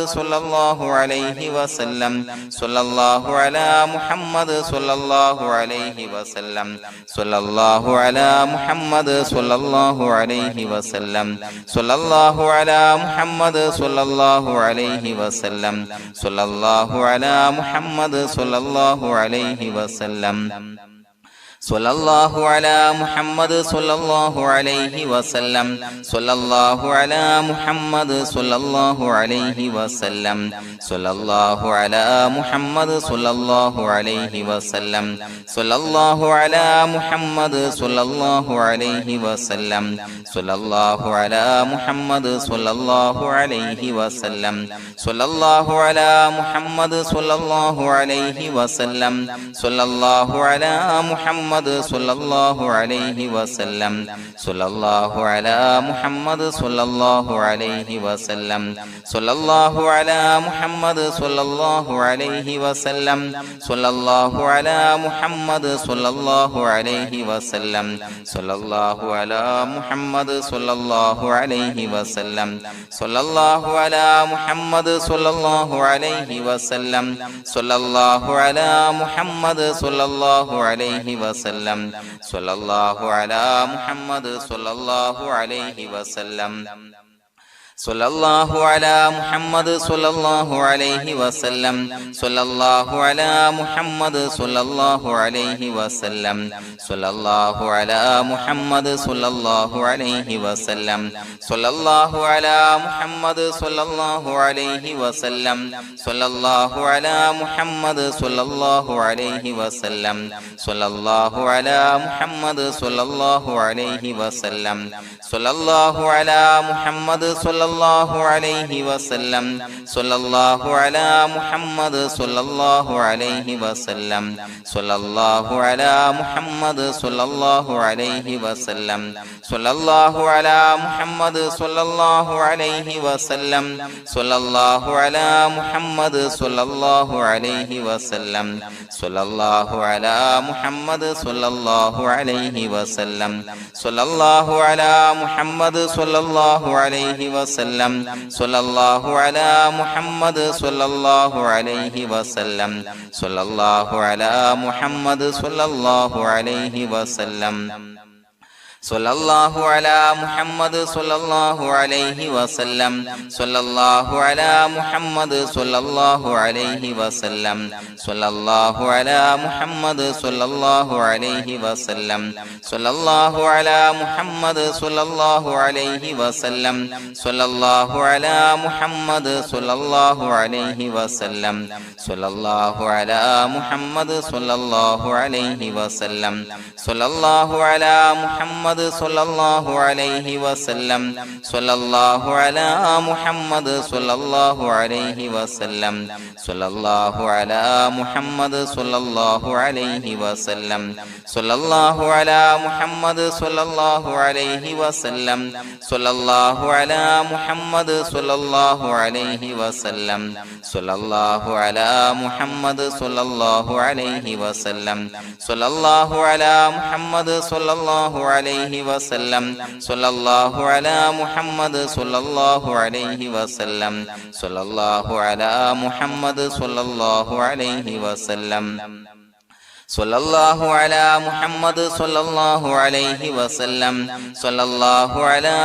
സ്വല്ലല്ലാഹു അലൈഹി വസല്ലം സ്വല്ലല്ലാഹു അലാ മുഹമ്മദ് സ്വല്ലല്ലാഹു അലൈഹി വസല്ലം സ്വല്ലല്ലാഹു അലാ മുഹമ്മദ് സ്വല്ലല്ലാഹു അലൈഹി വസല്ലം സ്വല്ലല്ലാഹു അലാ മുഹമ്മദ് സ്വല്ലല്ലാഹു അലൈഹി വസല്ലം സ്വല്ലല്ലാഹു അലാ മുഹമ്മദ് സ്വല്ലല്ലാഹു അലൈഹി വസല്ലം സ്വല്ലല്ലാഹു അലാ മുഹമ്മദ് സ്വല്ലല്ലാഹു അലൈഹി വസല്ലം സ്വല്ലല്ലാഹു അലാ മുഹമ്മദ് സ്വല്ലല്ലാഹു അലൈഹി വസല്ലം സ്വല്ലല്ലാഹു അലാ മുഹമ്മദ് സ്വല്ലല്ലാഹു അലൈഹി വസല്ലം സ്വല്ലല്ലാഹു അലാ മുഹമ്മദ് സ്വല്ലല്ലാഹു അലൈഹി വസല്ലം സ്വല്ലല്ലാഹു അലാ മുഹമ്മദ് സ്വല്ലല്ലാഹു അലൈഹി വസല്ലം സ്വല്ലല്ലാഹു അലാ മുഹമ്മദ് മുഹമ്മദ് സ്വല്ലല്ലാഹു അലൈഹി വസല്ലം സ്വല്ലല്ലാഹു അലാ മുഹമ്മദ് സ്വല്ലല്ലാഹു അലൈഹി വസല്ലം സ്വല്ലല്ലാഹു അലാ മുഹമ്മദ് സ്വല്ലല്ലാഹു അലൈഹി വസല്ലം സ്വല്ലല്ലാഹു അലാ മുഹമ്മദ് സ്വല്ലല്ലാഹു അലൈഹി വസല്ലം സ്വല്ലല്ലാഹു അലാ മുഹമ്മദ് സ്വല്ലല്ലാഹു അലൈഹി വസല്ലം സ്വല്ലല്ലാഹു അലാ മുഹമ്മദ് സ്വല്ലല്ലാഹു അലൈഹി വസല്ലം സ്വല്ലല്ലാഹു അലാ മുഹമ്മദ് സ്വല്ലല്ലാഹു അലൈഹി വസല്ലം സ്വല്ലല്ലാഹു അലാ മുഹമ്മദ് സ്വല്ലല്ലാഹു അലൈഹി വസല്ലം സ്വല്ലല്ലാഹു അലാ മുഹമ്മദ് സ്വല്ലല്ലാഹു അലൈഹി വസല്ലം സ്വല്ലല്ലാഹു അലാ മുഹമ്മദ് സ്വല്ലല്ലാഹു അലൈഹി വസല്ലം സ്വല്ലല്ലാഹു അലാ മുഹമ്മദ് സ്വല്ലല്ലാഹു അലൈഹി വസല്ലം സ്വല്ലല്ലാഹു അലാ മുഹമ്മദ് സ്വല്ലല്ലാഹു അലൈഹി വസല്ലം സ്വല്ലല്ലാഹു അലാ മുഹമ്മദ് സ്വല്ലല്ലാഹു അലൈഹി വസല്ലം സ്വല്ലല്ലാഹു അലാ മുഹമ്മദ് സ്വല്ലല്ലാഹു അലൈഹി വസല്ലം സ്വല്ലല്ലാഹു അലാ മുഹമ്മദ് സ്വല്ലല്ലാഹു അലൈഹി വസല്ലം സ്വല്ലല്ലാഹു അലാ മുഹമ്മദ് സ്വല്ലല്ലാഹു അലൈഹി വസല്ലം സ്വല്ലല്ലാഹു അലാ മുഹമ്മദ് സ്വല്ലല്ലാഹു അലൈഹി വസല്ലം സ്വല്ലല്ലാഹു അലാ മുഹമ്മദ് സ്വല്ലല്ലാഹു അലൈഹി വസല്ലം സ്വല്ലല്ലാഹു അലാ മുഹമ്മദ് സ്വല്ലല്ലാഹു അലൈഹി വസല്ലം സ്വല്ലല്ലാഹു അലാ മുഹമ്മദ് സ്വല്ലല്ലാഹു അലൈഹി വസല്ലം സ്വല്ലല്ലാഹു അലാ മുഹമ്മദ് സ്വല്ലല്ലാഹു അലൈഹി വസല്ലം സ്വല്ലല്ലാഹു അലാ മുഹമ്മദ് സ്വല്ലല്ലാഹു അലൈഹി വസല്ലം സ്വല്ലല്ലാഹു അലാ മുഹമ്മദ് സ്വല്ലല്ലാഹു അലൈഹി വസല്ലം സ്വല്ലല്ലാഹു അലാ മുഹമ്മദ് സ്വല്ലല്ലാഹു അലൈഹി വസല്ലം സ്വല്ലല്ലാഹു അലാ മുഹമ്മദ് സ്വല്ലല്ലാഹു അലൈഹി വസല്ലം സ്വല്ലല്ലാഹു അലാ മുഹമ്മദ് സ്വല്ലല്ലാഹു അലൈഹി വസല്ലം സ്വല്ലല്ലാഹു അലാ മുഹമ്മദ് സ്വല്ലല്ലാഹു അലൈഹി വസല്ലം സ്വല്ലല്ലാഹു അലാ മുഹമ്മദ് സ്വല്ലല്ലാഹു അലൈഹി വസല്ലം സ്വല്ലല്ലാഹു അലാ മുഹമ്മദ് സ്വല്ലല്ലാഹു അലൈഹി വസല്ലം സ്വല്ലല്ലാഹു അലാ മുഹമ്മദ് സ്വല്ലല്ലാഹു അലൈഹി വസല്ലം സ്വല്ലല്ലാഹു അലാ മുഹമ്മദ് സ്വല്ലല്ലാഹു അലൈഹി വസല്ലം സ്വല്ലല്ലാഹു അലാ മുഹമ്മദ് സ്വല്ലല്ലാഹു അലൈഹി വസല്ലം സ്വല്ലല്ലാഹു അലാ മുഹമ്മദ് സ്വല്ലല്ലാഹു അലൈഹി വസല്ലം സ്വല്ലല്ലാഹു അലാ മുഹമ്മദ് സ്വല്ലല്ലാഹു അലൈഹി വസല്ലം സ്വല്ലല്ലാഹു അലാ മുഹമ്മദ് സ്വല്ലല്ലാഹു അലൈഹി വസല്ലം സ്വല്ലല്ലാഹു അലാ മുഹമ്മദ് സ്വല്ലല്ലാഹു അലൈഹി വസല്ലം സ്വല്ലല്ലാഹു അലാ മുഹമ്മദ് സ്വല്ലല്ലാഹു അലൈഹി വസല്ലം സ്വല്ലല്ലാഹു അലാ മുഹമ്മദ് സ്വല്ലല്ലാഹു അലൈഹി വസല്ലം സ്വല്ലല്ലാഹു അലാ മുഹമ്മദ് സ്വല്ലല്ലാഹു അലൈഹി വസല്ലം സ്വല്ലല്ലാഹു അലാ മുഹമ്മദ് സ്വല്ലല്ലാഹു അലൈഹി വസല്ലം സ്വല്ലല്ലാഹു അലാ മുഹമ്മദ് സ്വല്ലല്ലാഹു അലൈഹി വസല്ലം സ്വല്ലല്ലാഹു അലാ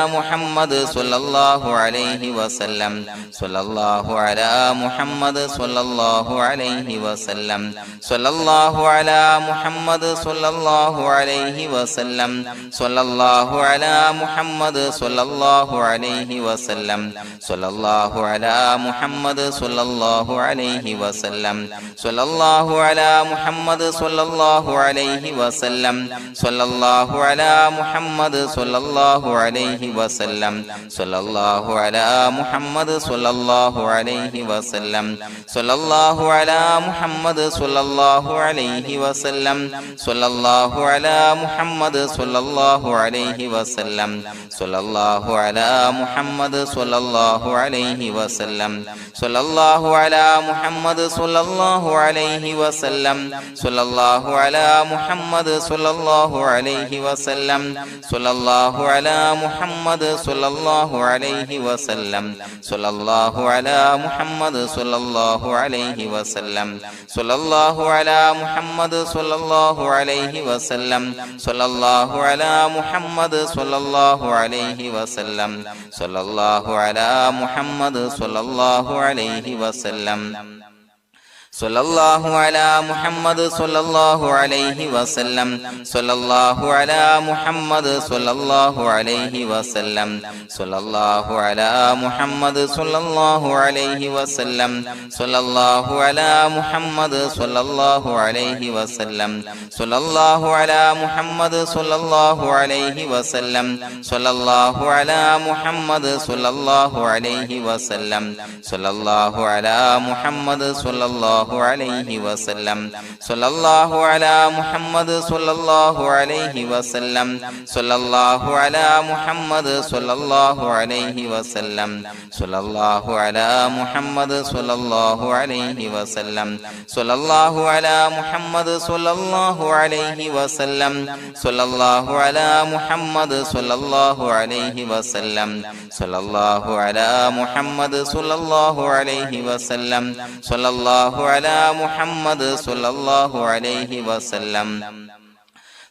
മുഹമ്മദ് സ്വല്ലല്ലാഹു അലൈഹി വസല്ലം സ്വല്ലല്ലാഹു അലാ മുഹമ്മദ് സ്വല്ലല്ലാഹു അലൈഹി വസല്ലം സ്വല്ലല്ലാഹു അലാ മുഹമ്മദ് സ്വല്ലല്ലാഹു അലൈഹി വസല്ലം സ്വല്ലല്ലാഹു അലാ മുഹമ്മദ് സ്വല്ലല്ലാഹു അലൈഹി വസല്ലം സ്വല്ലല്ലാഹു അലാ മുഹമ്മദ് സ്വല്ലല്ലാഹു അലൈഹി വസല്ലം സ്വല്ലല്ലാഹു അലാ മുഹമ്മദ് സ്വല്ലല്ലാഹു അലൈഹി വസല്ലം സ്വല്ലല്ലാഹു അലാ മുഹമ്മദ് സ്വല്ലല്ലാഹു അലൈഹി വസല്ലം സ്വല്ലല്ലാഹു അലാ മുഹമ്മദ് സ്വല്ലല്ലാഹു അലൈഹി വസല്ലം സ്വല്ലല്ലാഹു അലാ മുഹമ്മദ് സ്വല്ലല്ലാഹു അലൈഹി വസല്ലം സ്വല്ലല്ലാഹു അലാ മുഹമ്മദ് സ്വല്ലല്ലാഹു അലൈഹി വസല്ലം സ്വല്ലല്ലാഹു അലാ മുഹമ്മദ് സ്വല്ലല്ലാഹു അലൈഹി വസല്ലം സ്വല്ലല്ലാഹു അലാ മുഹമ്മദ് സ്വല്ലല്ലാഹു അലൈഹി വസല്ലം സ്വല്ലല്ലാഹു അലാ മുഹമ്മദ് സ്വല്ലല്ലാഹു അലൈഹി വസല്ലം സ്വല്ലല്ലാഹു അലാ മുഹമ്മദ് സ്വല്ലല്ലാഹു അലൈഹി വസല്ലം സ്വല്ലല്ലാഹു അലാ മുഹമ്മദ് സ്വല്ലല്ലാഹു അലൈഹി വസല്ലം സ്വല്ലല്ലാഹു അലാ മുഹമ്മദ് സ്വല്ലല്ലാഹു അലൈഹി വസല്ലം സ്വല്ലല്ലാഹു അലാ മുഹമ്മദ് സ്വല്ലല്ലാഹു അലൈഹി വസല്ലം സ്വല്ലല്ലാഹു അലാ മുഹമ്മദ് സ്വല്ലല്ലാഹു അലൈഹി വസല്ലം സ്വല്ലല്ലാഹു അലാ മുഹമ്മദ് സ്വല്ലല്ലാഹു അലൈഹി വസല്ലം സ്വല്ലല്ലാഹു അലാ മുഹമ്മദ് സ്വല്ലല്ലാഹു അലൈഹി വസല്ലം സ്വല്ലല്ലാഹു അലാ മുഹമ്മദ് സ്വല്ലല്ലാഹു അലൈഹി വസല്ലം സ്വല്ലല്ലാഹു അലാ മുഹമ്മദ് സ്വല്ലല്ലാഹു അലൈഹി വസല്ലം സ്വല്ലല്ലാഹു അലാ മുഹമ്മദ് സ്വല്ലല്ലാഹു സ്വല്ലല്ലാഹു അലൈഹി വസല്ലം സ്വല്ലല്ലാഹു അലാ മുഹമ്മദ് സ്വല്ലല്ലാഹു അലൈഹി വസല്ലം സ്വല്ലല്ലാഹു അലാ മുഹമ്മദ് സ്വല്ലല്ലാഹു അലൈഹി വസല്ലം സ്വല്ലല്ലാഹു അലാ മുഹമ്മദ് സ്വല്ലല്ലാഹു അലൈഹി വസല്ലം സ്വല്ലല്ലാഹു അലാ മുഹമ്മദ് സ്വല്ലല്ലാഹു അലൈഹി വസല്ലം സ്വല്ലല്ലാഹു അലാ മുഹമ്മദ് സ്വല്ലല്ലാഹു അലൈഹി വസല്ലം സ്വല്ലല്ലാഹു അലാ മുഹമ്മദ് സ്വല്ലല്ലാഹു അലൈഹി വസല്ലം സ്വല്ലല്ലാഹു അലാ മുഹമ്മദ് സ്വല്ലല്ലാഹു അലൈഹി വസല്ലം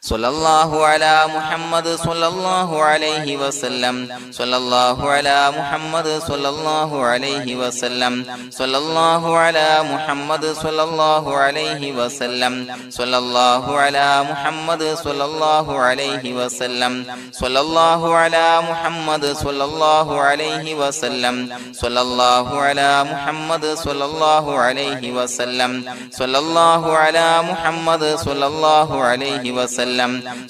സ്വല്ലല്ലാഹു അലാ മുഹമ്മദ് സ്വല്ലല്ലാഹു അലൈഹി വസല്ലം സ്വല്ലല്ലാഹു അലാ മുഹമ്മദ് സ്വല്ലല്ലാഹു അലൈഹി വസല്ലം സ്വല്ലല്ലാഹു അലാ മുഹമ്മദ് സ്വല്ലല്ലാഹു അലൈഹി വസല്ലം സ്വല്ലല്ലാഹു അലാ മുഹമ്മദ് സ്വല്ലല്ലാഹു അലൈഹി വസല്ലം സ്വല്ലല്ലാഹു അലാ മുഹമ്മദ് സ്വല്ലല്ലാഹു അലൈഹി വസല്ലം സ്വല്ലല്ലാഹു അലാ മുഹമ്മദ് സ്വല്ലല്ലാഹു അലൈഹി വസല്ലം സ്വല്ലല്ലാഹു അലാ മുഹമ്മദ് സ്വല്ലല്ലാഹു അലൈഹി വസല്ലം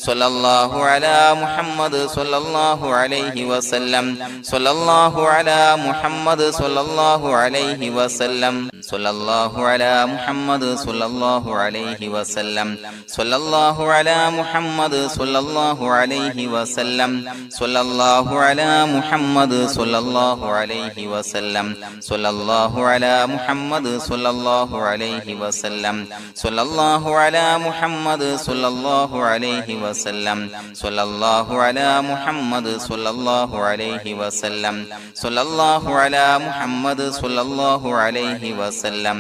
സ്വല്ലല്ലാഹു അലാ മുഹമ്മദ് സ്വല്ലല്ലാഹു അലൈഹി വസല്ലം സ്വല്ലല്ലാഹു അലാ മുഹമ്മദ് സ്വല്ലല്ലാഹു അലൈഹി വസല്ലം സ്വല്ലല്ലാഹു അലാ മുഹമ്മദ് സ്വല്ലല്ലാഹു അലൈഹി വസല്ലം സ്വല്ലല്ലാഹു അലാ മുഹമ്മദ് സ്വല്ലല്ലാഹു അലൈഹി വസല്ലം സ്വല്ലല്ലാഹു അലാ മുഹമ്മദ് സ്വല്ലല്ലാഹു അലൈഹി വസല്ലം സ്വല്ലല്ലാഹു അലാ മുഹമ്മദ് സ്വല്ലല്ലാഹു അലൈഹി വസല്ലം സ്വല്ലല്ലാഹു അലാ മുഹമ്മദ് സ്വല്ലല്ലാഹു അലൈഹി വസല്ലം സ്വല്ലല്ലാഹു അലാ മുഹമ്മദ് സ്വല്ലല്ലാഹു അലൈഹി വസല്ലം സ്വല്ലല്ലാഹു അലാ മുഹമ്മദ് സ്വല്ലല്ലാഹു അലൈഹി വസല്ലം സ്വല്ലല്ലാഹു അലാ മുഹമ്മദ് സ്വല്ലല്ലാഹു അലൈഹി വസല്ലം സ്വല്ലല്ലാഹു അലാ മുഹമ്മദ് സ്വല്ലല്ലാഹു അലൈഹി വസല്ലം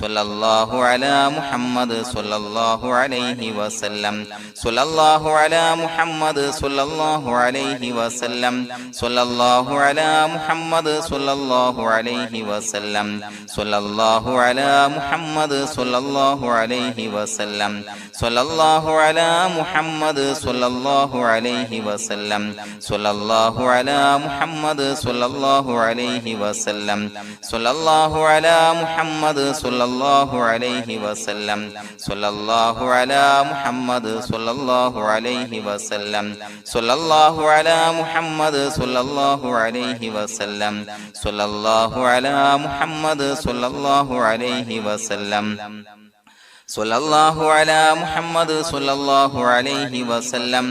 സ്വല്ലല്ലാഹു അലാ മുഹമ്മദ് സ്വല്ലല്ലാഹു അലൈഹി വസല്ലം സ്വല്ലല്ലാഹു അലാ മുഹമ്മദ് സ്വല്ലല്ലാഹു അലൈഹി വസല്ലം സ്വല്ലല്ലാഹു അലാ മുഹമ്മദ് സ്വല്ലല്ലാഹു അലൈഹി വസല്ലം സ്വല്ലല്ലാഹു അലാ മുഹമ്മദ് സ്വല്ലല്ലാഹു അലൈഹി വസല്ലം സ്വല്ലല്ലാഹു അലാ മുഹമ്മദ് സ്വല്ലല്ലാഹു അലൈഹി വസല്ലം സ്വല്ലല്ലാഹു അലാ മുഹമ്മദ് സ്വല്ലല്ലാഹു അലൈഹി വസല്ലം സ്വല്ലല്ലാഹു അലാ മുഹമ്മദ് സ്വല്ലല്ലാഹു അലൈഹി വസല്ലം സ്വല്ലല്ലാഹു അലാ മുഹമ്മദ് സ്വല്ലല്ലാഹു അലൈഹി വസല്ലം സ്വല്ലല്ലാഹു അലാ മുഹമ്മദ് സ്വല്ലല്ലാഹു അലൈഹി വസല്ലം സ്വല്ലല്ലാഹു അലാ മുഹമ്മദ് സ്വല്ലല്ലാഹു അലൈഹി വസല്ലം സ്വല്ലല്ലാഹു അലാ മുഹമ്മദ് സ്വല്ലല്ലാഹു അലൈഹി വസല്ലം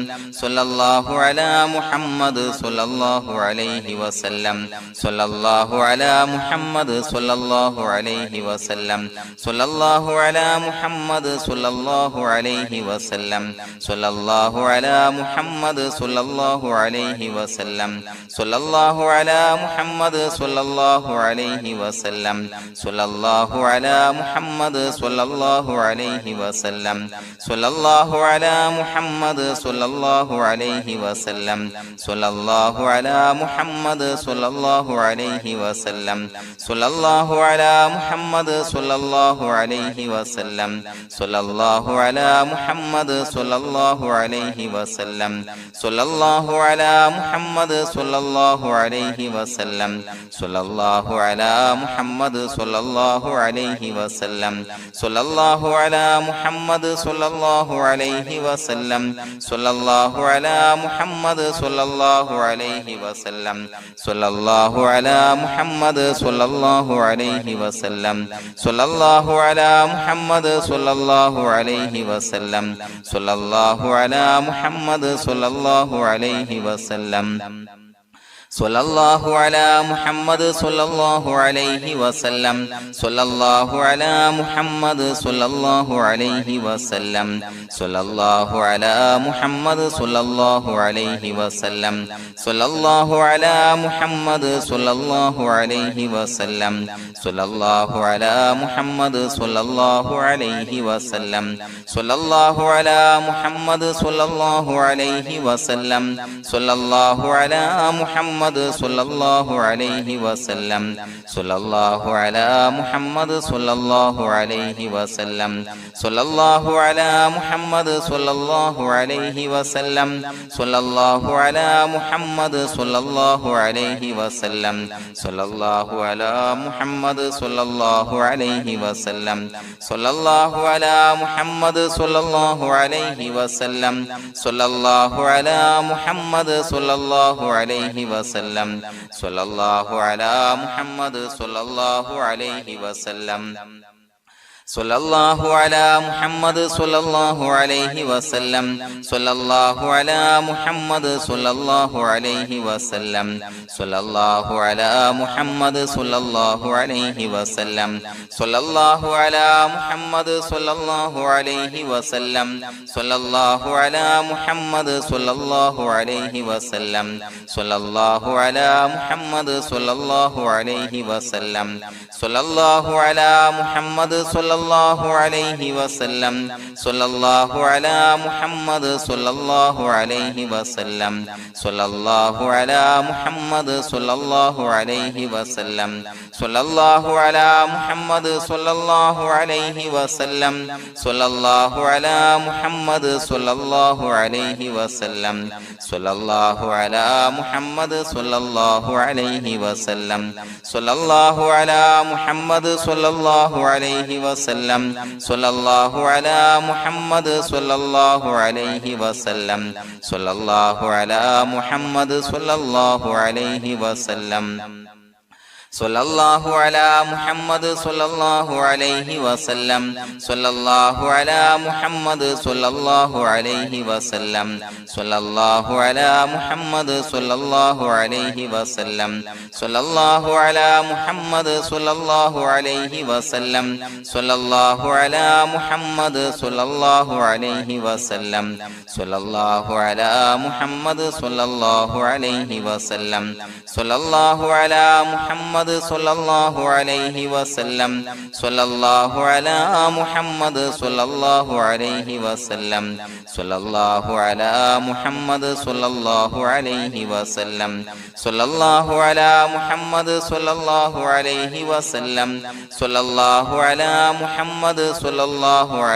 സ്വല്ലല്ലാഹു അലാ മുഹമ്മദ് സ്വല്ലല്ലാഹു അലൈഹി വസല്ലം സ്വല്ലല്ലാഹു അലാ മുഹമ്മദ് സ്വല്ലല്ലാഹു അലൈഹി വസല്ലം സ്വല്ലല്ലാഹു അലാ മുഹമ്മദ് സ്വല്ലല്ലാഹു അലൈഹി വസല്ലം സ്വല്ലല്ലാഹു അലാ മുഹമ്മദ് സ്വല്ലല്ലാഹു അലൈഹി വസല്ലം സ്വല്ലല്ലാഹു അലാ മുഹമ്മദ് സ്വല്ലല്ലാഹു അലൈഹി വസല്ലം സ്വല്ലല്ലാഹു അലാ മുഹമ്മദ് സ്വല്ലല്ലാഹു അലൈഹി വസല്ലം സ്വല്ലല്ലാഹു അലാ മുഹമ്മദ് സ്വല്ലല്ലാഹു അലൈഹി വസല്ലം സ്വല്ലല്ലാഹു അലാ മുഹമ്മദ് സ്വല്ലല്ലാഹു അലൈഹി വസല്ലം സ്വല്ലല്ലാഹു അലാ മുഹമ്മദ് സ്വല്ലല്ലാഹു അലൈഹി വസല്ലം സ്വല്ലല്ലാഹു അലാ മുഹമ്മദ് സ്വല്ലല്ലാഹു അലൈഹി വസല്ലം സ്വല്ലല്ലാഹു അലാ മുഹമ്മദ് സ്വല്ലല്ലാഹു അലൈഹി വസല്ലം സ്വല്ലല്ലാഹു അലാ മുഹമ്മദ് സ്വല്ലല്ലാഹു അലൈഹി വസല്ലം സ്വല്ലല്ലാഹു അലാ മുഹമ്മദ് സ്വല്ലല്ലാഹു അലൈഹി വസല്ലം സ്വല്ലല്ലാഹു അലാ മുഹമ്മദ് സ്വല്ലല്ലാഹു അലൈഹി വസല്ലം സ്വല്ലല്ലാഹു അലാ മുഹമ്മദ് സ്വല്ലല്ലാഹു അലൈഹി വസല്ലം സ്വല്ലല്ലാഹു അലാ മുഹമ്മദ് സ്വല്ലല്ലാഹു അലൈഹി വസല്ലം സ്വല്ലല്ലാഹു അലാ മുഹമ്മദ് സ്വല്ലല്ലാഹു അലൈഹി വസല്ലം സ്വല്ലല്ലാഹു അലാ മുഹമ്മദ് സ്വല്ലല്ലാഹു അലൈഹി വസല്ലം സ്വല്ലല്ലാഹു അലാ മുഹമ്മദ് സ്വല്ലല്ലാഹു അലൈഹി വസല്ലം സ്വല്ലല്ലാഹു അലാ മുഹമ്മദ് സ്വല്ലല്ലാഹു അലൈഹി വസല്ലം സ്വല്ലല്ലാഹു അലാ മുഹമ്മദ് സ്വല്ലല്ലാഹു അലൈഹി വസല്ലം സ്വല്ലല്ലാഹു അലാ മുഹമ്മദ് സ്വല്ലല്ലാഹു അലൈഹി വസല്ലം സ്വല്ലല്ലാഹു അലാ മുഹമ്മദ് സ്വല്ലല്ലാഹു അലൈഹി വസല്ലം സ്വല്ലല്ലാഹു അലാ മുഹമ്മദ് സ്വല്ലല്ലാഹു അലൈഹി വസല്ലം സ്വല്ലല്ലാഹു അലാ മുഹമ്മദ് സ്വല്ലല്ലാഹു അലൈഹി വസല്ലം സ്വല്ലല്ലാഹു അലാ മുഹമ്മദ് സ്വല്ലല്ലാഹു അലൈഹി വസല്ലം സ്വല്ലല്ലാഹു അലാ മുഹമ്മദ് സ്വല്ലല്ലാഹു അലൈഹി വസല്ലം സ്വല്ലല്ലാഹു അലാ മുഹമ്മദ് സ്വല്ലല്ലാഹു അലൈഹി വസല്ലം സ്വല്ലല്ലാഹു അലാ മുഹമ്മദ് സ്വല്ലല്ലാഹു അലൈഹി വസല്ലം സ്വല്ലല്ലാഹു അലാ മുഹമ്മദ് സ്വല്ലല്ലാഹു അലൈഹി വസല്ലം സ്വല്ലല്ലാഹു അലാ മുഹമ്മദ് സ്വല്ലല്ലാഹു അലൈഹി വസല്ലം സ്വല്ലല്ലാഹു അലാ മുഹമ്മദ് സ്വല്ലല്ലാഹു അലൈഹി വസല്ലം സ്വല്ലല്ലാഹു അലാ മുഹമ്മദ് സ്വല്ലല്ലാഹു അലൈഹി വസല്ലം സ്വല്ലല്ലാഹു അലാ മുഹമ്മദ് സ്വല്ലല്ലാഹു അലൈഹി വസല്ലം സ്വല്ലല്ലാഹു അലാ മുഹമ്മദ് സ്വല്ലല്ലാഹു അലൈഹി വസല്ലം സ്വല്ലല്ലാഹു അലാ മുഹമ്മദ് സ്വല്ലല്ലാഹു അലൈഹി വസല്ലം സ്വല്ലല്ലാഹു അലാ മുഹമ്മദ് സ്വല്ലല്ലാഹു അലൈഹി വസല്ലം സ്വല്ലല്ലാഹു അലാ മുഹമ്മദ് സ്വല്ലല്ലാഹു അലൈഹി വസല്ലം സ്വല്ലല്ലാഹു അലാ മുഹമ്മദ് സ്വല്ലല്ലാഹു അലൈഹി വസല്ലം സ്വല്ലല്ലാഹു അലാ മുഹമ്മദ് സ്വല്ലല്ലാഹു അലൈഹി വസല്ലം സ്വല്ലല്ലാഹു അലാ മുഹമ്മദ് സ്വല്ലല്ലാഹു അലൈഹി വസല്ലം സ്വല്ലല്ലാഹു അലാ മുഹമ്മദ് സ്വല്ലല്ലാഹു അലൈഹി വസല്ലം സ്വല്ലല്ലാഹു അലാ മുഹമ്മദ് സ്വല്ലല്ലാഹു അലൈഹി വസല്ലം സ്വല്ലല്ലാഹു അലാ മുഹമ്മദ് സ്വല്ലല്ലാഹു അലൈഹി വസല്ലം സ്വല്ലല്ലാഹു അലാ മുഹമ്മദ് സ്വല്ലല്ലാഹു അലൈഹി വസല്ലം സ്വല്ലല്ലാഹു അലാ മുഹമ്മദ് സ്വല്ലല്ലാഹു അലൈഹി വസല്ലം സ്വല്ലല്ലാഹു അലാ മുഹമ്മദ് സ്വല്ലല്ലാഹു അലൈഹി വസല്ലം സ്വല്ലല്ലാഹു അലാ മുഹമ്മദ് സ്വല്ലല്ലാഹു അലൈഹി വസല്ലം സ്വല്ലല്ലാഹു അലാ മുഹമ്മദ് സ്വല്ലല്ലാഹു അലൈഹി വസല്ലം സ്വല്ലല്ലാഹു അലാ മുഹമ്മദ് സ്വല്ലല്ലാഹു അലൈഹി വസല്ലം സ്വല്ലല്ലാഹു അലാ മുഹമ്മദ് സ്വല്ലല്ലാഹു അലൈഹി വസല്ലം സ്വല്ലല്ലാഹു അലാ മുഹമ്മദ് സ്വല്ലല്ലാഹു അലൈഹി വസല്ലം സ്വല്ലല്ലാഹു അലാ മുഹമ്മദ് സ്വല്ലല്ലാഹു അലൈഹി വസല്ലം സ്വല്ലല്ലാഹു അലാ മുഹമ്മദ് സ്വല്ലല്ലാഹു അലൈഹി വസല്ലം സ്വല്ലല്ലാഹു അലാ മുഹമ്മദ് സ്വല്ലല്ലാഹു അലൈഹി വസല്ലം സ്വല്ലല്ലാഹു അലാ മുഹമ്മദ് സ്വല്ലല്ലാഹു അലൈഹി വസല്ലം സ്വല്ലല്ലാഹു അലാ മുഹമ്മദ് സ്വല്ലല്ലാഹു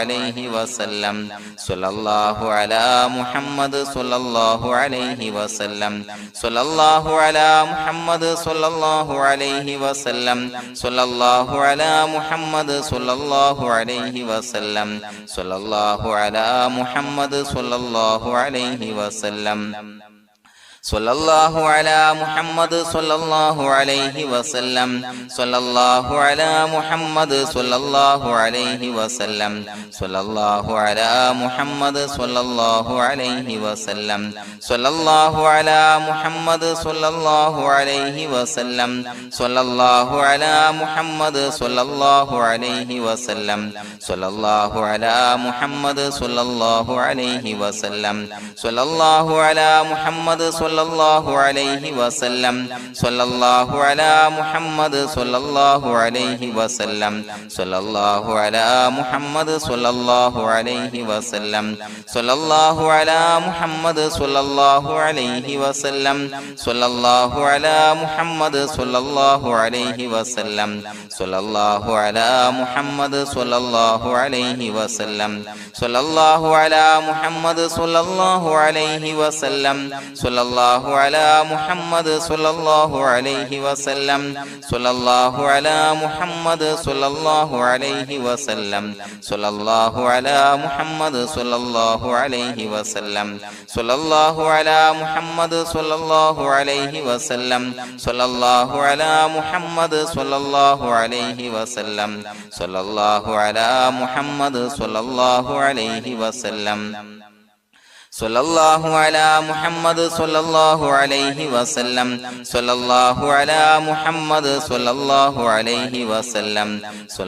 അലൈഹി വസല്ലം സ്വല്ലല്ലാഹു അലാ മുഹമ്മദ് സ്വല്ലല്ലാഹു അലൈഹി വസല്ലം സ്വല്ലല്ലാഹു അലാ മുഹമ്മദ് സ്വല്ലല്ലാഹു അലൈഹി വസല്ലം സ്വല്ലല്ലാഹു അലാ മുഹമ്മദ് സ്വല്ലല്ലാഹു അലൈഹി വസല്ലം സ്വല്ലല്ലാഹു അലാ മുഹമ്മദ് സ്വല്ലല്ലാഹു അലൈഹി വസല്ലം സ്വല്ലല്ലാഹു അലാ മുഹമ്മദ് സ്വല്ലല്ലാഹു അലൈഹി വസല്ലം സ്വല്ലല്ലാഹു അലാ മുഹമ്മദ് സ്വല്ലല്ലാഹു അലൈഹി വസല്ലം സ്വല്ലല്ലാഹു അലാ മുഹമ്മദ് സ്വല്ലല്ലാഹു അലൈഹി വസല്ലം സ്വല്ലല്ലാഹു അലാ മുഹമ്മദ് സ്വല്ലല്ലാഹു അലൈഹി വസല്ലം സ്വല്ലല്ലാഹു അലാ മുഹമ്മദ് സ്വല്ലല്ലാഹു അലൈഹി വസല്ലം സ്വല്ലല്ലാഹു അലാ മുഹമ്മദ് സ്വല്ലല്ലാഹു അലൈഹി വസല്ലം സ്വല്ലല്ലാഹു അലാ മുഹമ്മദ് സ്വല്ലല്ലാഹു അലൈഹി വസല്ലം സ്വല്ലല്ലാഹു അലാ മുഹമ്മദ് സ്വല്ലല്ലാഹു അലൈഹി വസല്ലം സ്വല്ലല്ലാഹു അലാ മുഹമ്മദ് സ്വല്ലല്ലാഹു അലൈഹി വസല്ലം സ്വല്ലല്ലാഹു അലാ മുഹമ്മദ് സ്വല്ലല്ലാഹു അലൈഹി വസല്ലം സ്വല്ലല്ലാഹു അലാ മുഹമ്മദ് സ്വല്ലല്ലാഹു അലൈഹി വസല്ലം സ്വല്ലല്ലാഹു അലാ മുഹമ്മദ് സ്വല്ലല്ലാഹു അലൈഹി വസല്ലം സ്വല്ലല്ലാഹു അലാ മുഹമ്മദ് സ്വല്ലല്ലാഹു അലൈഹി വസല്ലം സ്വല്ലല്ലാഹു അലാ മുഹമ്മദ് സ്വല്ലല്ലാഹു അലൈഹി വസല്ലം സ്വല്ലല്ലാഹു അലാ മുഹമ്മദ് സ്വല്ലല്ലാഹു അലൈഹി വസല്ലം സ്വല്ലല്ലാഹു അലാ മുഹമ്മദ് സ്വല്ലല്ലാഹു അലൈഹി വസല്ലം സ്വല്ലല്ലാഹു അലാ മുഹമ്മദ് സ്വല്ലല്ലാഹു അലൈഹി വസല്ലം സ്വല്ലല്ലാഹു അലാ മുഹമ്മദ് സ്വല്ലല്ലാഹു അലൈഹി വസല്ലം സ്വല്ലല്ലാഹു അലാ മുഹമ്മദ് സ്വല്ലല്ലാഹു അലൈഹി വസല്ലം സ്വല്ലല്ലാഹു അലാ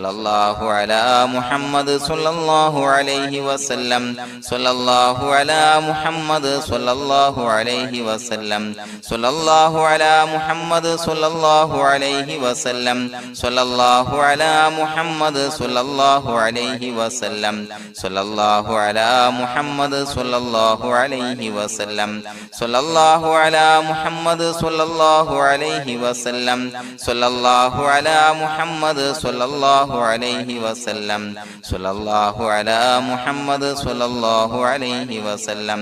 മുഹമ്മദ് സ്വല്ലല്ലാഹു അലൈഹി വസല്ലം സ്വല്ലല്ലാഹു അലാ മുഹമ്മദ് സ്വല്ലല്ലാഹു അലൈഹി വസല്ലം സ്വല്ലല്ലാഹു അലാ മുഹമ്മദ് സ്വല്ലല്ലാഹു അലൈഹി വസല്ലം സ്വല്ലല്ലാഹു അലാ മുഹമ്മദ് സ്വല്ലല്ലാഹു അലൈഹി വസല്ലം സ്വല്ലല്ലാഹു അലാ മുഹമ്മദ് സ്വല്ലല്ലാഹു അലൈഹി വസല്ലം സ്വല്ലല്ലാഹു അലാ മുഹമ്മദ് സ്വല്ലല്ലാഹു അലൈഹി വസല്ലം സ്വല്ലല്ലാഹു അലാ മുഹമ്മദ് സ്വല്ലല്ലാഹു അലൈഹി വസല്ലം സ്വല്ലല്ലാഹു അലാ മുഹമ്മദ് സ്വല്ലല്ലാഹു അലൈഹി വസല്ലം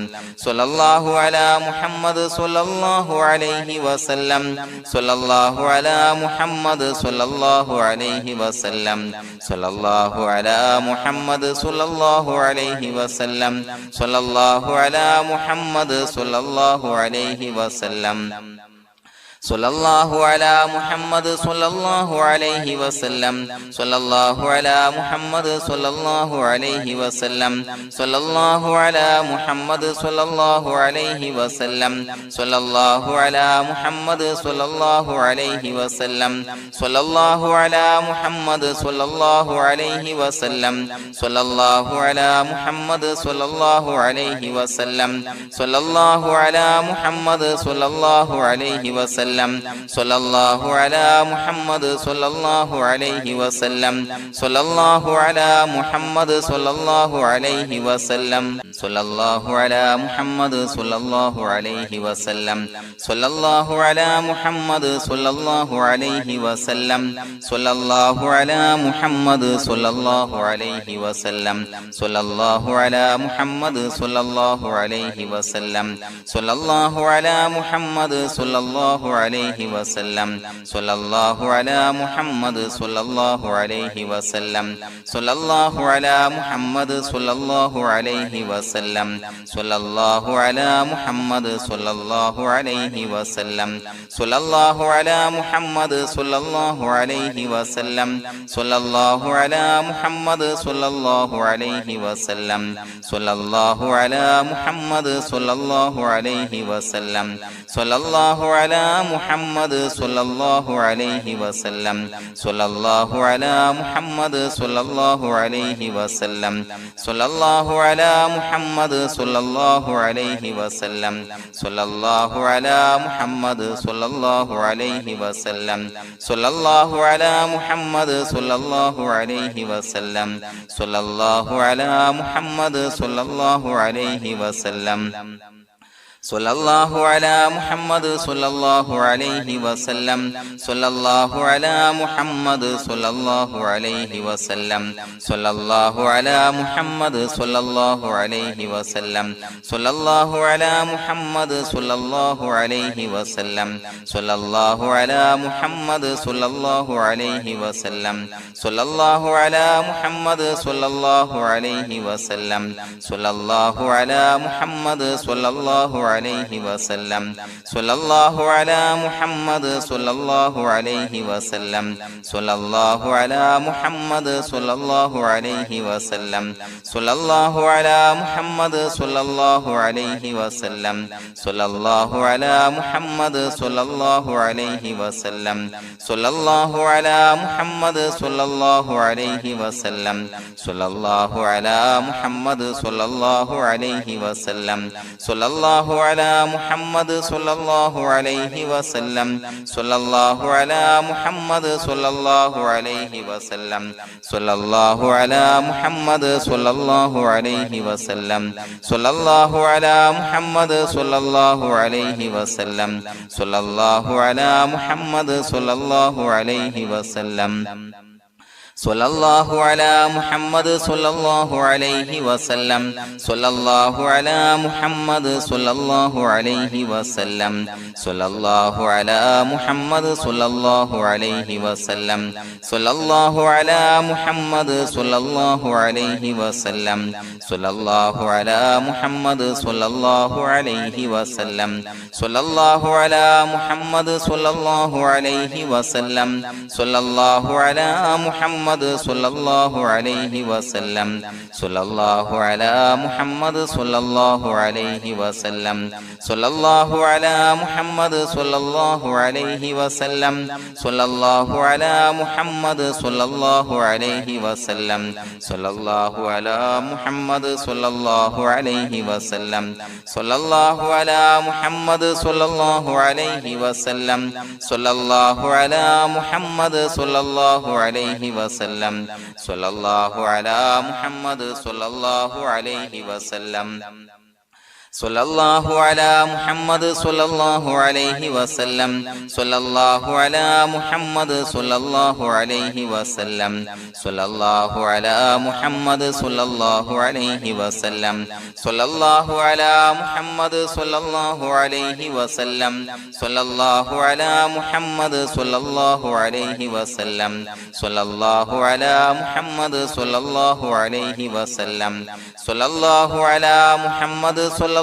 സ്വല്ലല്ലാഹു അലാ മുഹമ്മദ് സ്വല്ലല്ലാഹു അലൈഹി വസല്ലം സ്വല്ലല്ലാഹു അലാ മുഹമ്മദ് സ്വല്ലല്ലാഹു അലൈഹി വസല്ലം സ്വല്ലല്ലാഹു അലാ മുഹമ്മദ് സ്വല്ലല്ലാഹു അലൈഹി വസല്ലം സ്വല്ലല്ലാഹു അലാ മുഹമ്മദ് സ്വല്ലല്ലാഹു അലൈഹി വസല്ലം സ്വല്ലല്ലാഹു അലാ മുഹമ്മദ് സ്വല്ലല്ലാഹു അലൈഹി വസല്ലം സ്വല്ലല്ലാഹു അലാ മുഹമ്മദ് സ്വല്ലല്ലാഹു അലൈഹി വസല്ലം സ്വല്ലല്ലാഹു അലാ മുഹമ്മദ് സ്വല്ലല്ലാഹു അലൈഹി വസല്ലം സ്വല്ലല്ലാഹു അലാ മുഹമ്മദ് സ്വല്ലല്ലാഹു അലൈഹി വസല്ലം സ്വല്ലല്ലാഹു അലാ മുഹമ്മദ് സ്വല്ലല്ലാഹു അലൈഹി വസല്ലം സ്വല്ലല്ലാഹു അലാ മുഹമ്മദ് സ്വല്ലല്ലാഹു അലൈഹി വസല്ലം സ്വല്ലല്ലാഹു അലാ മുഹമ്മദ് സ്വല്ലല്ലാഹു അലൈഹി വസല്ലം സ്വല്ലല്ലാഹു അലാ മുഹമ്മദ് സ്വല്ലല്ലാഹു അലൈഹി വസല്ലം സ്വല്ലല്ലാഹു അലാ മുഹമ്മദ് സ്വല്ലല്ലാഹു അലൈഹി വസല്ലം സ്വല്ലല്ലാഹു അലാ മുഹമ്മദ് സ്വല്ലല്ലാഹു അലൈഹി വസല്ലം സ്വല്ലല്ലാഹു അലാ മുഹമ്മദ് സ്വല്ലല്ലാഹു അലൈഹി വസല്ലം സ്വല്ലല്ലാഹു അലാ മുഹമ്മദ് സ്വല്ലല്ലാഹു അലൈഹി വസല്ലം സ്വല്ലല്ലാഹു അലാ മുഹമ്മദ് സ്വല്ലല്ലാഹു അലൈഹി വസല്ലം സ്വല്ലല്ലാഹു അലാ മുഹമ്മദ് സ്വല്ലല്ലാഹു അലൈഹി വസല്ലം സ്വല്ലല്ലാഹു അലാ മുഹമ്മദ് സ്വല്ലല്ലാഹു അലൈഹി വസല്ലം സ്വല്ലല്ലാഹു അലാ മുഹമ്മദ് സ്വല്ലല്ലാഹു അലൈഹി വസല്ലം സ്വല്ലല്ലാഹു അലാ മുഹമ്മദ് സ്വല്ലല്ലാഹു അലൈഹി വസല്ലം സ്വല്ലല്ലാഹു അലാ മുഹമ്മദ് സ്വല്ലല്ലാഹു അലൈഹി വസല്ലം സ്വല്ലല്ലാഹു അലാ മുഹമ്മദ് സ്വല്ലല്ലാഹു അലൈഹി വസല്ലം സ്വല്ലല്ലാഹു അലാ മുഹമ്മദ് സ്വല്ലല്ലാഹു അലൈഹി വസല്ലം സ്വല്ലല്ലാഹു അലാ മുഹമ്മദ് സ്വല്ലല്ലാഹു അലൈഹി വസല്ലം സ്വല്ലല്ലാഹു അലാ മുഹമ്മദ് സ്വല്ലല്ലാഹു അലൈഹി വസല്ലം സ്വല്ലല്ലാഹു അലാ മുഹമ്മദ് സ്വല്ലല്ലാഹു അലൈഹി വസല്ലം സ്വല്ലല്ലാഹു അലാ മുഹമ്മദ് സ്വല്ലല്ലാഹു അലൈഹി വസല്ലം സ്വല്ലല്ലാഹു അലാ മുഹമ്മദ് സ്വല്ലല്ലാഹു അലൈഹി വസല്ലം സ്വല്ലല്ലാഹു അലാ മുഹമ്മദ് സ്വല്ലല്ലാഹു അലൈഹി വസല്ലം സ്വല്ലല്ലാഹു അലാ മുഹമ്മദ് സ്വല്ലല്ലാഹു അലൈഹി വസല്ലം സ്വല്ലല്ലാഹു അലാ മുഹമ്മദ് സ്വല്ലല്ലാഹു അലൈഹി വസല്ലം സ്വല്ലല്ലാഹു അലാ മുഹമ്മദ് സ്വല്ലല്ലാഹു അലൈഹി വസല്ലം സ്വല്ലല്ലാഹു അലാ മുഹമ്മദ് സ്വല്ലല്ലാഹു അലൈഹി വസല്ലം സ്വല്ലല്ലാഹു അലാ മുഹമ്മദ് സ്വല്ലല്ലാഹു അലൈഹി വസല്ലം സ്വല്ലല്ലാഹു അലാ മുഹമ്മദ് സ്വല്ലല്ലാഹു അലൈഹി വസല്ലം സ്വല്ലല്ലാഹു അലാ മുഹമ്മദ് സ്വല്ലല്ലാഹു അലൈഹി വസല്ലം സ്വല്ലല്ലാഹു അലാ മുഹമ്മദ് സ്വല്ലല്ലാഹു അലൈഹി വസല്ലം സ്വല്ലല്ലാഹു അലാ മുഹമ്മദ് സ്വല്ലല്ലാഹു അലൈഹി വസല്ലം സ്വല്ലല്ലാഹു അലാ മുഹമ്മദ് സ്വല്ലല്ലാഹു അലൈഹി വസല്ലം സ്വല്ലല്ലാഹു അലാ മുഹമ്മദ് സ്വല്ലല്ലാഹു അലൈഹി വസല്ലം സ്വല്ലല്ലാഹു അലാ മുഹമ്മദ് സ്വല്ലല്ലാഹു അലൈഹി വസല്ലം സ്വല്ലല്ലാഹു അലാ മുഹമ്മദ് സ്വല്ലല്ലാഹു അലൈഹി വസല്ലം സ്വല്ലല്ലാഹു അലാ മുഹമ്മദ് സ്വല്ലല്ലാഹു അലൈഹി വസല്ലം സ്വല്ലല്ലാഹു അലാ മുഹമ്മദ് സ്വല്ലല്ലാഹു അലൈഹി വസല്ലം സ്വല്ലല്ലാഹു അലാ മുഹമ്മദ് സ്വല്ലല്ലാഹു അലൈഹി വസല്ലം സ്വല്ലല്ലാഹു അലാ മുഹമ്മദ് സ്വല്ലല്ലാഹു അലൈഹി വസല്ലം സ്വല്ലല്ലാഹു അലാ മുഹമ്മദ് സ്വല്ലല്ലാഹു അലൈഹി വസല്ലം സ്വല്ലല്ലാഹു അലാ മുഹമ്മദ് സ്വല്ലല്ലാഹു അലൈഹി വസല്ലം സ്വല്ലല്ലാഹു അലാ മുഹമ്മദ് സ്വല്ലല്ലാഹു അലൈഹി വസല്ലം സ്വല്ലല്ലാഹു അലാ മുഹമ്മദ് സ്വല്ലല്ലാഹു അലൈഹി വസല്ലം സ്വല്ലല്ലാഹു അലാ മുഹമ്മദ് സ്വല്ലല്ലാഹു അലൈഹി വസല്ലം സ്വല്ലല്ലാഹു അലാ മുഹമ്മദ് സ്വല്ലല്ലാഹു അലൈഹി വസല്ലം സ്വല്ലല്ലാഹു അലാ മുഹമ്മദ് സ്വല്ലല്ലാഹു അലൈഹി വസല്ലം സ്വല്ലല്ലാഹു അലാ മുഹമ്മദ് സ്വല്ലല്ലാഹു അലൈഹി വസല്ലം സ്വല്ലല്ലാഹു അലാ മുഹമ്മദ് സ്വല്ലല്ലാഹു അലൈഹി വസല്ലം സ്വല്ലല്ലാഹു അലാ മുഹമ്മദ് സ്വല്ലല്ലാഹു അലൈഹി വസല്ലം സ്വല്ലല്ലാഹു അലാ മുഹമ്മദ് സ്വല്ലല്ലാഹു അലൈഹി വസല്ലം സ്വല്ലല്ലാഹു അലാ മുഹമ്മദ് സ്വല്ലല്ലാഹു അലൈഹി വസല്ലം സ്വല്ലല്ലാഹു അലാ മുഹമ്മദ് സ്വല്ലല്ലാഹു അലൈഹി വസല്ലം സ്വല്ലല്ലാഹു അലാ മുഹമ്മദ് സ്വല്ലല്ലാഹു അലൈഹി വസല്ലം സ്വല്ലല്ലാഹു അലാ മുഹമ്മദ് സ്വല്ലല്ലാഹു അലൈഹി വസല്ലം സ്വല്ലല്ലാഹു അലാ മുഹമ്മദ് സ്വല്ലല്ലാഹു അലൈഹി വസല്ലം സ്വല്ലല്ലാഹു അലാ മുഹമ്മദ് സ്വല്ലല്ലാഹു അലൈഹി വസല്ലം സ്വല്ലല്ലാഹു അലാ മുഹമ്മദ് സ്വല്ലല്ലാഹു അലൈഹി വസല്ലം സ്വല്ലല്ലാഹു അലാ മുഹമ്മദ് സ്വല്ലല്ലാഹു അലൈഹി വസല്ലം സ്വല്ലല്ലാഹു അലാ മുഹമ്മദ് സ്വല്ലല്ലാഹു അലൈഹി വസല്ലം സ്വല്ലല്ലാഹു അലാ മുഹമ്മദ് സ്വല്ലല്ലാഹു അലൈഹി വസല്ലം സ്വല്ലല്ലാഹു അലാ മുഹമ്മദ് സ്വല്ലല്ലാഹു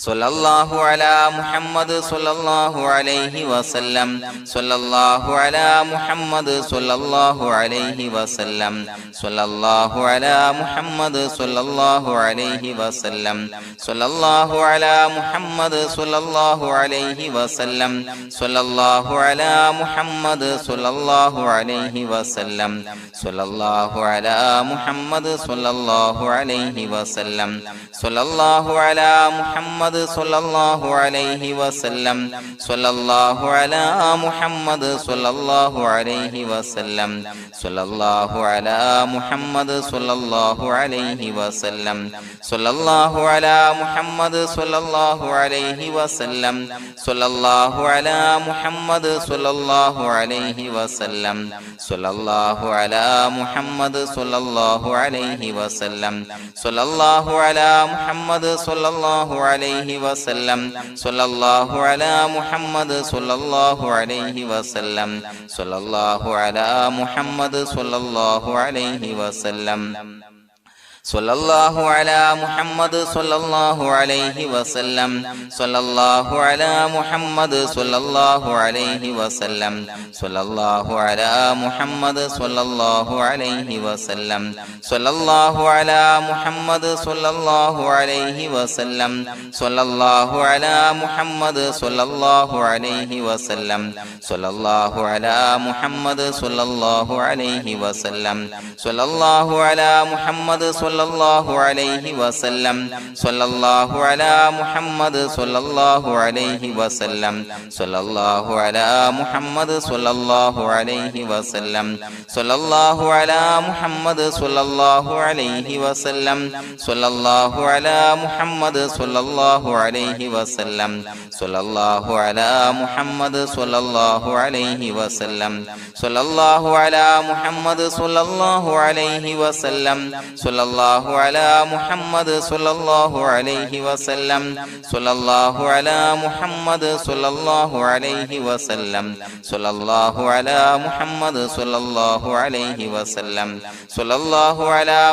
സല്ലല്ലാഹു അലാ മുഹമ്മദ് സല്ലല്ലാഹു അലൈഹി വസല്ലം സല്ലല്ലാഹു അലാ മുഹമ്മദ് സല്ലല്ലാഹു അലൈഹി വസല്ലം സല്ലല്ലാഹു അലാ മുഹമ്മദ് സല്ലല്ലാഹു അലൈഹി വസല്ലം സല്ലല്ലാഹു അലാ മുഹമ്മദ് സല്ലല്ലാഹു അലൈഹി വസല്ലം സല്ലല്ലാഹു അലാ മുഹമ്മദ് സല്ലല്ലാഹു അലൈഹി വസല്ലം സല്ലല്ലാഹു അലാ മുഹമ്മദ് സല്ലല്ലാഹു അലൈഹി വസല്ലം സല്ലല്ലാഹു അലാ മുഹമ്മദ് സല്ലല്ലാഹു അലൈഹി വസല്ലം സല്ലല്ലാഹു അലാ മുഹമ്മദ് സല്ലല്ലാഹു അലൈഹി വസല്ലം സല്ലല്ലാഹു അലാ മുഹമ്മദ് സല്ലല്ലാഹു അലൈഹി വസല്ലം സല്ലല്ലാഹു അലാ മുഹമ്മദ് സല്ലല്ലാഹു അലൈഹി വസല്ലം സല്ലല്ലാഹു അലാ മുഹമ്മദ് സല്ലല്ലാഹു അലൈഹി വസല്ലം സല്ലല്ലാഹു അലാ മുഹമ്മദ് സല്ലല്ലാഹു അലൈഹി വസല്ലം സല്ലല്ലാഹു അലാ മുഹമ്മദ് സല്ലല്ലാഹു അലൈഹി വസല്ലം സല്ലല്ലാഹു അലാ മുഹമ്മദ് സല്ലല്ലാഹു അലൈഹി വസല്ലം സല്ലല്ലാഹു അലാ മുഹമ്മദ് സല്ലല്ലാഹു അലൈഹി വസല്ലം സല്ലല്ലാഹു അലാ മുഹമ്മദ് സല്ലല്ലാഹു അലൈഹി വസല്ലം സല്ലല്ലാഹു അലാ മുഹമ്മദ് സല്ലല്ലാഹു അലൈഹി വസല്ലം സല്ലല്ലാഹു അലാ മുഹമ്മദ് സല്ലല്ലാഹു അലൈഹി വസല്ലം സല്ലല്ലാഹു അലാ മുഹമ്മദ് സല്ലല്ലാഹു അലൈഹി വസല്ലം സല്ലല്ലാഹു അലാ മുഹമ്മദ് സല്ലല്ലാഹു അലൈഹി വസല്ലം സല്ലല്ലാഹു അലാ മുഹമ്മദ് സല്ലല്ലാഹു അലൈഹി വസല്ലം സല്ലല്ലാഹു അലാ മുഹമ്മദ് സല്ലല്ലാഹു അലൈഹി വസല്ലം സല്ലല്ലാഹു അലാ മുഹമ്മദ് സല്ലല്ലാഹു അലൈഹി വസല്ലം സല്ലല്ലാഹു അലാ മുഹമ്മദ് സല്ലല്ലാഹു അലൈഹി വസല്ലം സല്ലല്ലാഹു അലാ മുഹമ്മദ് സല്ലല്ലാഹു അലൈഹി വസല്ലം സല്ലല്ലാഹു അലാ മുഹമ്മദ് സല്ലല്ലാഹു അലൈഹി വസല്ലം സല്ലല്ലാഹു അലാ മുഹമ്മദ് സല്ലല്ലാഹു അലൈഹി വസല്ലം സല്ലല്ലാഹു അലാ മുഹമ്മദ് സല്ലല്ലാഹു അലൈഹി വസല്ലം സല്ലല്ലാഹു അലാ മുഹമ്മദ് സല്ലല്ലാഹു അലൈഹി വസല്ലം സല്ലല്ലാഹു അലാ മുഹമ്മദ് സല്ലല്ലാഹു അലൈഹി വസല്ലം സല്ലല്ലാഹു അലാ മുഹമ്മദ് സല്ലല്ലാഹു അലൈഹി വസല്ലം സല്ലല്ലാഹു അലാ മുഹമ്മദ് സല്ലല്ലാഹു അലൈഹി വസല്ലം സല്ലല്ലാഹു അലാ മുഹമ്മദ് സല്ലല്ലാഹു അലൈഹി വസല്ലം സല്ലല്ലാഹു അലാ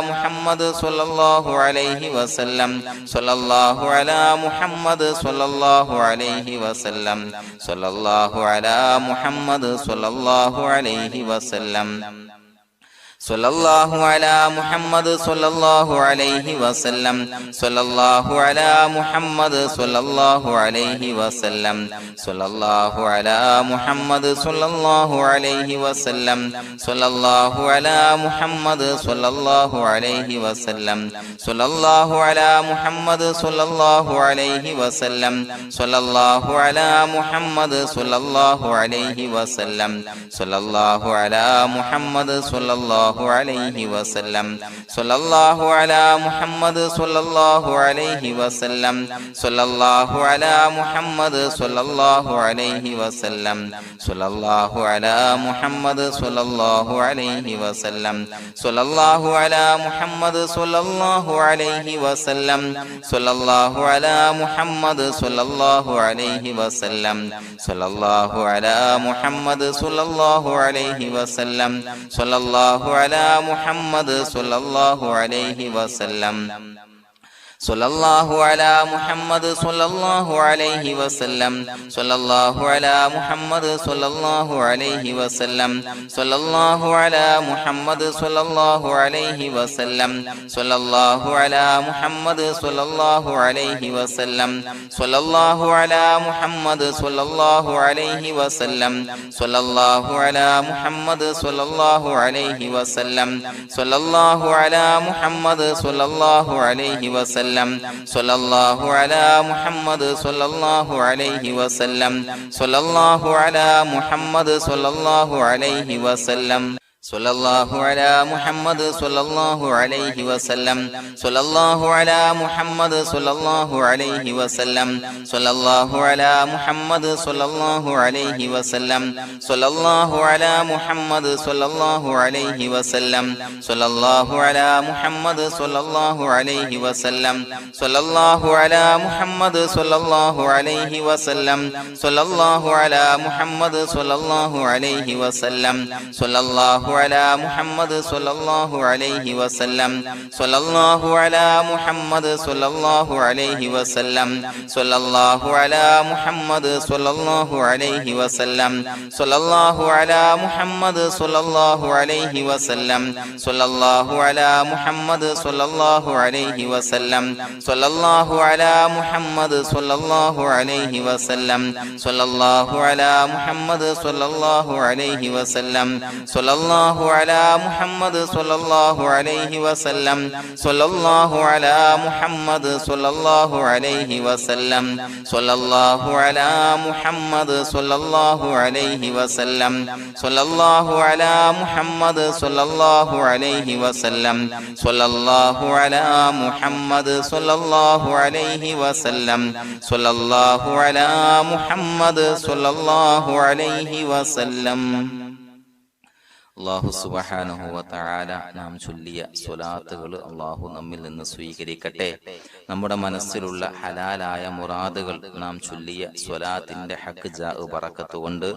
മുഹമ്മദ് സല്ലല്ലാഹു അലൈഹി വസല്ലം സല്ലല്ലാഹു അലാ മുഹമ്മദ് സല്ലല്ലാഹു അലൈഹി വസല്ലം സല്ലല്ലാഹു അലാ മുഹമ്മദ് സല്ലല്ലാഹു അലൈഹി വസല്ലം സല്ലല്ലാഹു അലാ മുഹമ്മദ് സല്ലല്ലാഹു അലൈഹി വസല്ലം സല്ലല്ലാഹു അലാ മുഹമ്മദ് സല്ലല്ലാഹു അലൈഹി വസല്ലം സല്ലല്ലാഹു അലാ മുഹമ്മദ് സല്ലല്ലാഹു അലൈഹി വസല്ലം സല്ലല്ലാഹു അലാ മുഹമ്മദ് സല്ലല്ലാഹു അലൈഹി വസല്ലം സല്ലല്ലാഹു അലാ മുഹമ്മദ് സല്ലല്ലാഹു അലൈഹി വസല്ലം സല്ലല്ലാഹു അലാ മുഹമ്മദ് സല്ലല്ലാഹു അലൈഹി വസല്ലം സല്ലല്ലാഹു അലാ മുഹമ്മദ് സല്ലല്ലാഹു അലൈഹി വസല്ലം സല്ലല്ലാഹു അലാ മുഹമ്മദ് സല്ലല്ലാഹു അലൈഹി വസല്ലം സല്ലല്ലാഹു അലാ മുഹമ്മദ് സല്ലല്ലാഹു അലൈഹി വസല്ലം സല്ലല്ലാഹു അലാ മുഹമ്മദ് സല്ലല്ലാഹു അലൈഹി വസല്ലം സല്ലല്ലാഹു അലാ മുഹമ്മദ് സല്ലല്ലാഹു അലൈഹി വസല്ലം സല്ലല്ലാഹു അലാ മുഹമ്മദ് സല്ലല്ലാഹു അലൈഹി വസല്ലം സല്ലല്ലാഹു അലാ മുഹമ്മദ് സല്ലല്ലാഹു അലൈഹി വസല്ലം സല്ലല്ലാഹു അലാ മുഹമ്മദ് സല്ലല്ലാഹു അലൈഹി വസല്ലം സല്ലല്ലാഹു അലാ മുഹമ്മദ് സല്ലല്ലാഹു അലൈഹി വസല്ലം സല്ലല്ലാഹു അലാ മുഹമ്മദ് സല്ലല്ലാഹു അലൈഹി വസല്ലം സല്ലല്ലാഹു അലാ മുഹമ്മദ് സല്ലല്ലാഹു അലൈഹി വസല്ലം സല്ലല്ലാഹു അലാ മുഹമ്മദ് സല്ലല്ലാഹു അലൈഹി വസല്ലം സല്ലല്ലാഹു അലാ മുഹമ്മദ് സല്ലല്ലാഹു അലൈഹി വസല്ലം സല്ലല്ലാഹു അലാ മുഹമ്മദ് സല്ലല്ലാഹു അലൈഹി വസല്ലം സല്ലല്ലാഹു അലാ മുഹമ്മദ് സല്ലല്ലാഹു അലൈഹി വസല്ലം സല്ലല്ലാഹു അലാ മുഹമ്മദ് സല്ലല്ലാഹു അലൈഹി വസല്ലം സല്ലല്ലാഹു അലാ മുഹമ്മദ് സല്ലല്ലാഹു അലൈഹി വസല്ലം സല്ലല്ലാഹു അലാ മുഹമ്മദ് സല്ലല്ലാഹു അലൈഹി വസല്ലം സല്ലല്ലാഹു അലാ മുഹമ്മദ് സല്ലല്ലാഹു അലൈഹി വസല്ലം സല്ലല്ലാഹു അലാ മുഹമ്മദ് സല്ലല്ലാഹു അലൈഹി വസല്ലം സല്ലല്ലാഹു അലാ മുഹമ്മദ് സല്ലല്ലാഹു അലൈഹി വസല്ലം സല്ലല്ലാഹു അലാ മുഹമ്മദ് സല്ലല്ലാഹു അലൈഹി വസല്ലം സല്ലല്ലാഹു അലാ മുഹമ്മദ് സ്വല്ലല്ലാഹു അലൈഹി വസല്ലം സ്വല്ലല്ലാഹു അലാ മുഹമ്മദ് സ്വല്ലല്ലാഹു അലൈഹി വസല്ലം സ്വല്ലല്ലാഹു അലാ മുഹമ്മദ് സ്വല്ലല്ലാഹു അലൈഹി വസല്ലം സ്വല്ലല്ലാഹു അലാ മുഹമ്മദ് സ്വല്ലല്ലാഹു അലൈഹി വസല്ലം സ്വല്ലല്ലാഹു അലാ മുഹമ്മദ് സ്വല്ലല്ലാഹു അലൈഹി വസല്ലം സ്വല്ലല്ലാഹു അലാ മുഹമ്മദ് സ്വല്ലല്ലാഹു അലൈഹി വസല്ലം സ്വല്ലല്ലാഹു അലാ മുഹമ്മദ് സ്വല്ലല്ലാഹു അലൈഹി വസല്ലം സ്വല്ലല്ലാഹു അലാ മുഹമ്മദ് സ്വല്ലല്ലാഹു അലൈഹി വസല്ലം സ്വല്ലല്ലാഹു അലാ മുഹമ്മദ് സ്വല്ലല്ലാഹു അലൈഹി വസല്ലം സ്വല്ലല്ലാഹു അലാ മുഹമ്മദ് സ്വല്ലല്ലാഹു അലൈഹി വസല്ലം സ്വല്ലല്ലാഹു അലാ മുഹമ്മദ് സ്വല്ലല്ലാഹു അലൈഹി വസല്ലം സ്വല്ലല്ലാഹു അലാ മുഹമ്മദ് സ്വല്ലല്ലാഹു അലൈഹി വസല്ലം സ്വല്ലല്ലാഹു അലാ മുഹമ്മദ് സ്വല്ലല്ലാഹു അലൈഹി വസല്ലം. അല്ലാഹു സുബ്ഹാനഹു വ തആല നാം ചൊല്ലിയ സ്വലാത്തുകൾ അല്ലാഹു നമ്മിൽ നിന്ന് സ്വീകരിക്കട്ടെ. നമ്മുടെ മനസ്സിലുള്ള ഹലാലായ മുറാദുകൾ നാം ചൊല്ലിയ സ്വലാത്തിന്റെ ഹഖ് ജാ ബറക്കത്ത് കൊണ്ട്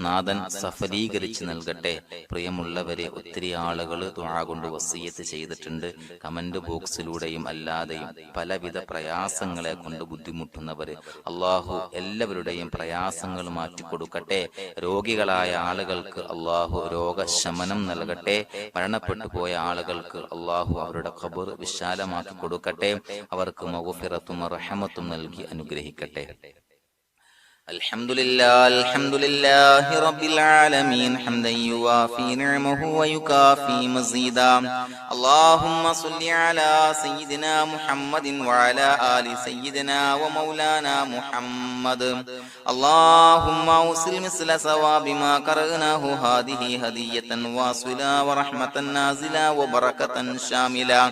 നാഥൻ സഫലീകരിച്ച് നൽകട്ടെ. പ്രിയമുള്ളവരെ, ഒത്തിരി ആളുകൾ ദുആ കൊണ്ട് വസിയത്ത് ചെയ്തിട്ടുണ്ട്. കമന്റ് ബോക്സിലൂടെയും അല്ലാതെയും പലവിധ പ്രയാസങ്ങളെ കൊണ്ട് ബുദ്ധിമുട്ടുന്നവര് അല്ലാഹു എല്ലാവരുടെയും പ്രയാസങ്ങൾ മാറ്റിക്കൊടുക്കട്ടെ. രോഗികളായ ആളുകൾക്ക് അല്ലാഹു രോഗശമനം നൽകട്ടെ. മരണപ്പെട്ടു പോയ ആളുകൾക്ക് അല്ലാഹു അവരുടെ ഖബർ വിശാലമാക്കി കൊടുക്കട്ടെ. അവർക്ക് മഗ്ഫിറത്തും റഹ്മത്തും നൽകി അനുഗ്രഹിക്കട്ടെ. അൽഹംദുലില്ലാഹി റബ്ബിൽ ആലമീൻ ഹംദൻ യുവാഫി നിഅമഹു വയുകാഫി മസീദാ. അല്ലാഹുമ്മ സ്വല്ലി അലാ സയ്യിദിനാ മുഹമ്മദിൻ വഅലാ ആലി സയ്യിദിനാ വമൗലാനാ മുഹമ്മദ്. അല്ലാഹുമ്മ ഉസിൽ മിസ്ല സവാബി മാ ഖറഅനാഹു ഹാദിഹി ഹദിയതൻ വാസിലാ വറഹ്മതൻ നാസിലാ വബറകതൻ ശാമിലാ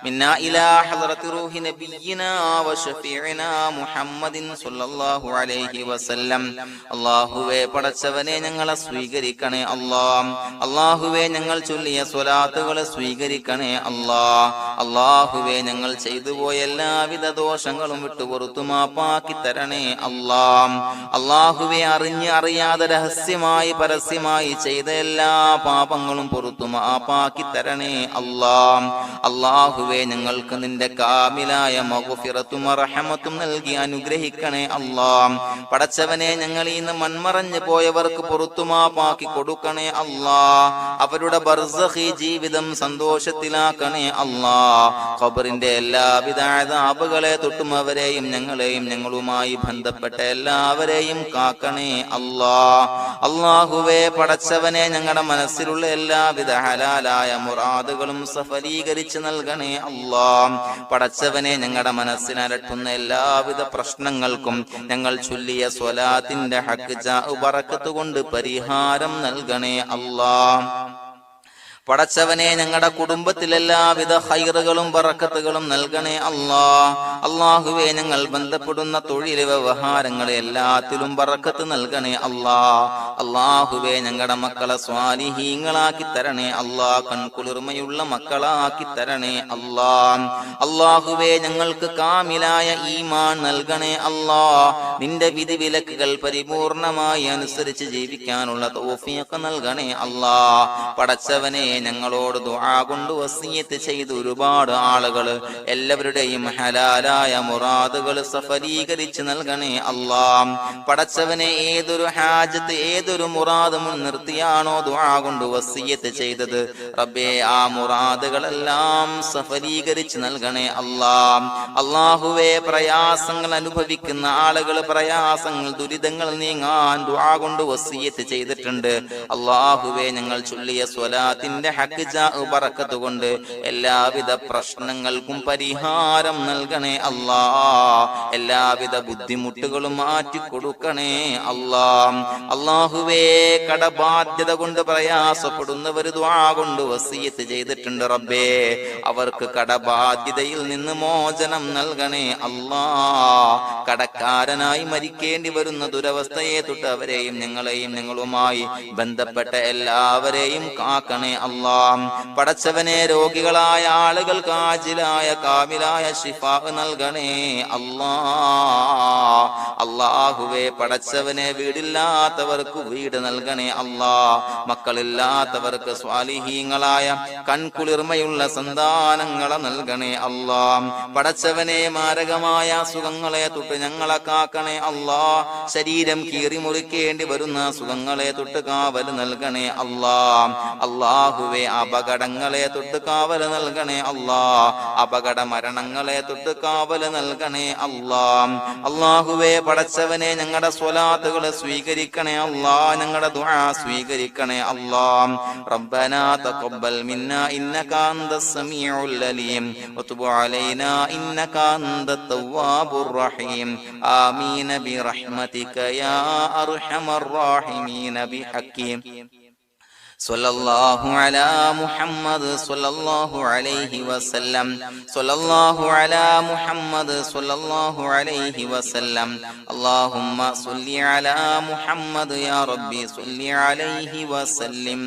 മിന്നാ ഇലാ ഹളറത്തി റൂഹി നബിയിനാ വശഫീഇനാ മുഹമ്മദിൻ സ്വല്ലല്ലാഹു അലൈഹി വസല്ലം. അല്ലാഹുവേ, പടച്ചവനെ ഞങ്ങളെ സ്വീകരിക്കണേ അല്ലാ. അല്ലാഹുവേ, ഞങ്ങൾ ചൊല്ലിയ സ്വലാത്തുകളെ സ്വീകരിക്കണേ അല്ലാ. അല്ലാഹുവേ, ഞങ്ങൾ ചെയ്തു പോയ എല്ലാവിധ ദോഷങ്ങളും വിട്ടുപുറത്തു മാപ്പാക്കി തരണേ അല്ലാ. അല്ലാഹുവേ, അറിഞ്ഞ് അറിയാതെ രഹസ്യമായി പരസ്യമായി ചെയ്ത എല്ലാ പാപങ്ങളും പുറത്തു മാപ്പാക്കി തരണേ അല്ലാ. അല്ലാഹുവേ, ഞങ്ങൾക്ക് നിന്റെ കാമിലായ മഗ്ഫിറത്തും റഹ്മത്തും നൽകി അനുഗ്രഹിക്കണേ അല്ലാ. പടച്ചവനെ, ഞങ്ങൾ ഇന്ന് മൺമറഞ്ഞു പോയവർക്ക് പുറത്തുമാപ്പാക്കി കൊടുക്കണേ അല്ലാ. അവരുടെ ബർസഖി ജീവിതം സന്തോഷത്തിലാക്കണേ അല്ലാ. ഖബറിന്റെ എല്ലാവിധ അദാബുകളെ തൊട്ടും അവരെയും ഞങ്ങളെയും ഞങ്ങളുമായി ബന്ധപ്പെട്ട എല്ലാവരെയും കാക്കണേ അല്ലാ. അല്ലാഹുവേ, പടച്ചവനെ, ഞങ്ങളുടെ മനസ്സിലുള്ള എല്ലാവിധ ഹലാലായ മുറാദുകളും സഫലീകരിച്ച് നൽകണേ അല്ലാ. പടച്ചവനെ, ഞങ്ങളുടെ മനസ്സിനലട്ടുന്ന എല്ലാവിധ പ്രശ്നങ്ങൾക്കും ഞങ്ങൾ ചൊല്ലിയ സ്വലാത്തിന്റെ ഹഖ് ജാ ബറക്കത്ത് കൊണ്ട് പരിഹാരം നൽകണേ അല്ലാ. പടച്ചവനെ, ഞങ്ങളുടെ കുടുംബത്തിൽ എല്ലാവിധ ഖൈറുകളും ബറക്കത്തുകളും നൽകണേ അല്ലാ. അല്ലാഹുവേ, ഞങ്ങൾ ബന്ധപ്പെടുന്ന തൊഴിൽ വ്യവഹാരങ്ങളെ എല്ലാത്തിലും ബറക്കത്ത് നൽകണേ അല്ലാ. അല്ലാഹുവേ, ഞങ്ങളുടെ മക്കളെ സ്വാലിഹീങ്ങളാക്കി തരണേ അല്ലാ. കൺകുളിർമയുള്ള മക്കളാക്കി തരണേ അല്ലാ. അല്ലാഹുവേ, ഞങ്ങൾക്ക് കാമിലായ ഈമാൻ നൽകണേ അല്ലാ. നിന്റെ വിധി വിലക്കുകൾ പരിപൂർണമായി അനുസരിച്ച് ജീവിക്കാനുള്ള തൗഫീഖ് നൽകണേ അല്ലാ. പടച്ചവനെ, ഞങ്ങളോട് ദുആ കൊണ്ട് വസിയത്ത് ചെയ്ത് ഒരുപാട് ആളുകൾ എല്ലാവരുടെയും ഹലാലായ മുറാദുകൾ സഫലീകരിച്ച് നൽകണേ അല്ലാ. പടച്ചവനെ, ഏതൊരു ഹാജത്ത് ഏതൊരു മുറാദ് മുൻനിർത്തിയാണോ ദുആ കൊണ്ട് വസിയത്ത് ചെയ്തത് റബ്ബേ, ആ മുറാദുകളെല്ലാം സഫലീകരിച്ച് നൽകണേ അല്ലാ. അല്ലാഹുവേ, പ്രയാസങ്ങൾ അനുഭവിക്കുന്ന ആളുകൾ പ്രയാസങ്ങൾ ദുരിതങ്ങൾ നീങ്ങാൻ ദുആ കൊണ്ട് വസിയത്ത് ചെയ്തിട്ടുണ്ട്. അല്ലാഹുവേ, ഞങ്ങൾ ചൊല്ലിയ സ്വലാത്തിന്റെ ഹഖ് ജാ ബറക്കത്ത് കൊണ്ട് എല്ലാവിധ പ്രശ്നങ്ങൾക്കും പരിഹാരം നൽകണേ അല്ലാ. എല്ലാവിധ ബുദ്ധിമുട്ടുകളും മാറ്റിക്കൊടുക്കണേ അല്ലാ. അല്ലാഹുവേ, കടബാധ്യത കൊണ്ട് പ്രയാസപ്പെടുന്നവർ ദുആ കൊണ്ട് വസിയത്ത് ചെയ്തിട്ടുണ്ട് റബ്ബേ. അവർക്ക് കടബാധ്യതയിൽ നിന്ന് മോചനം നൽകണേ അല്ലാ. കടക്കാരനായി വൃദ്ധനായി മരിക്കേണ്ടി വരുന്ന ദുരവസ്ഥയെ തൊട്ട് അവരെയും ഞങ്ങളെയും ഞങ്ങളുമായി ബന്ധപ്പെട്ട എല്ലാവരെയും കാക്കണേ അല്ലാ. പടച്ചവനെ, രോഗികളായ ആളുകൾക്ക് ആജിലായ കാമിലായ ശിഫാ നൽകണേ അല്ലാ. അല്ലാഹുവേ പടച്ചവനെ, വീടില്ലാത്തവർക്ക് വീട് നൽകണേ അല്ലാ. മക്കളില്ലാത്തവർക്ക് സ്വാലിഹീങ്ങളായ കൺകുളിർമയുള്ള സന്താനങ്ങളെ നൽകണേ അല്ലാ. പടച്ചവനെ, മാരകമായ സുഖങ്ങളെ തൊട്ട് ഞങ്ങളെ കാക്കണേ അല്ലാ. ശരീരം കീറി മുറിക്കേണ്ടി വരുന്ന സുഖങ്ങളെ തൊട്ട് കാവൽ നൽകണേ അല്ലാ. അല്ലാഹുവേ അപകടങ്ങളെ തൊട്ട് കാവൽ നൽകണേ അല്ലാ. അപകട മരണങ്ങളെ തൊട്ട് കാവൽ നൽകണേ അല്ലാ. അല്ലാഹുവേ പടച്ചവനെ, ഞങ്ങളുടെ സ്വലാത്തുകൾ സ്വീകരിക്കണേ അല്ലാ. ഞങ്ങളുടെ ദുആ സ്വീകരിക്കണേ അല്ലാ. റബ്ബനാ തഖബ്ബൽ മിന്നാ ഇന്നക അൻതസ് സമീഉൽ അലീം വതുബ് അലൈനാ ഇന്നക അൻതത് തവ്വാബുർ റഹീം. ആമീൻ ബിറഹ്മതിക യാ അർഹമർ റഹീമീൻ ബിഹഖീം സല്ലല്ലാഹു അലാ മുഹമ്മദ് സല്ലല്ലാഹു അലൈഹി വസല്ലം. സല്ലല്ലാഹു അലാ മുഹമ്മദ് സല്ലല്ലാഹു അലൈഹി വസല്ലം. അല്ലാഹുമ്മ സ്വല്ലി അലാ മുഹമ്മദ് യാ റബ്ബി സ്വല്ലി അലൈഹി വസല്ലം.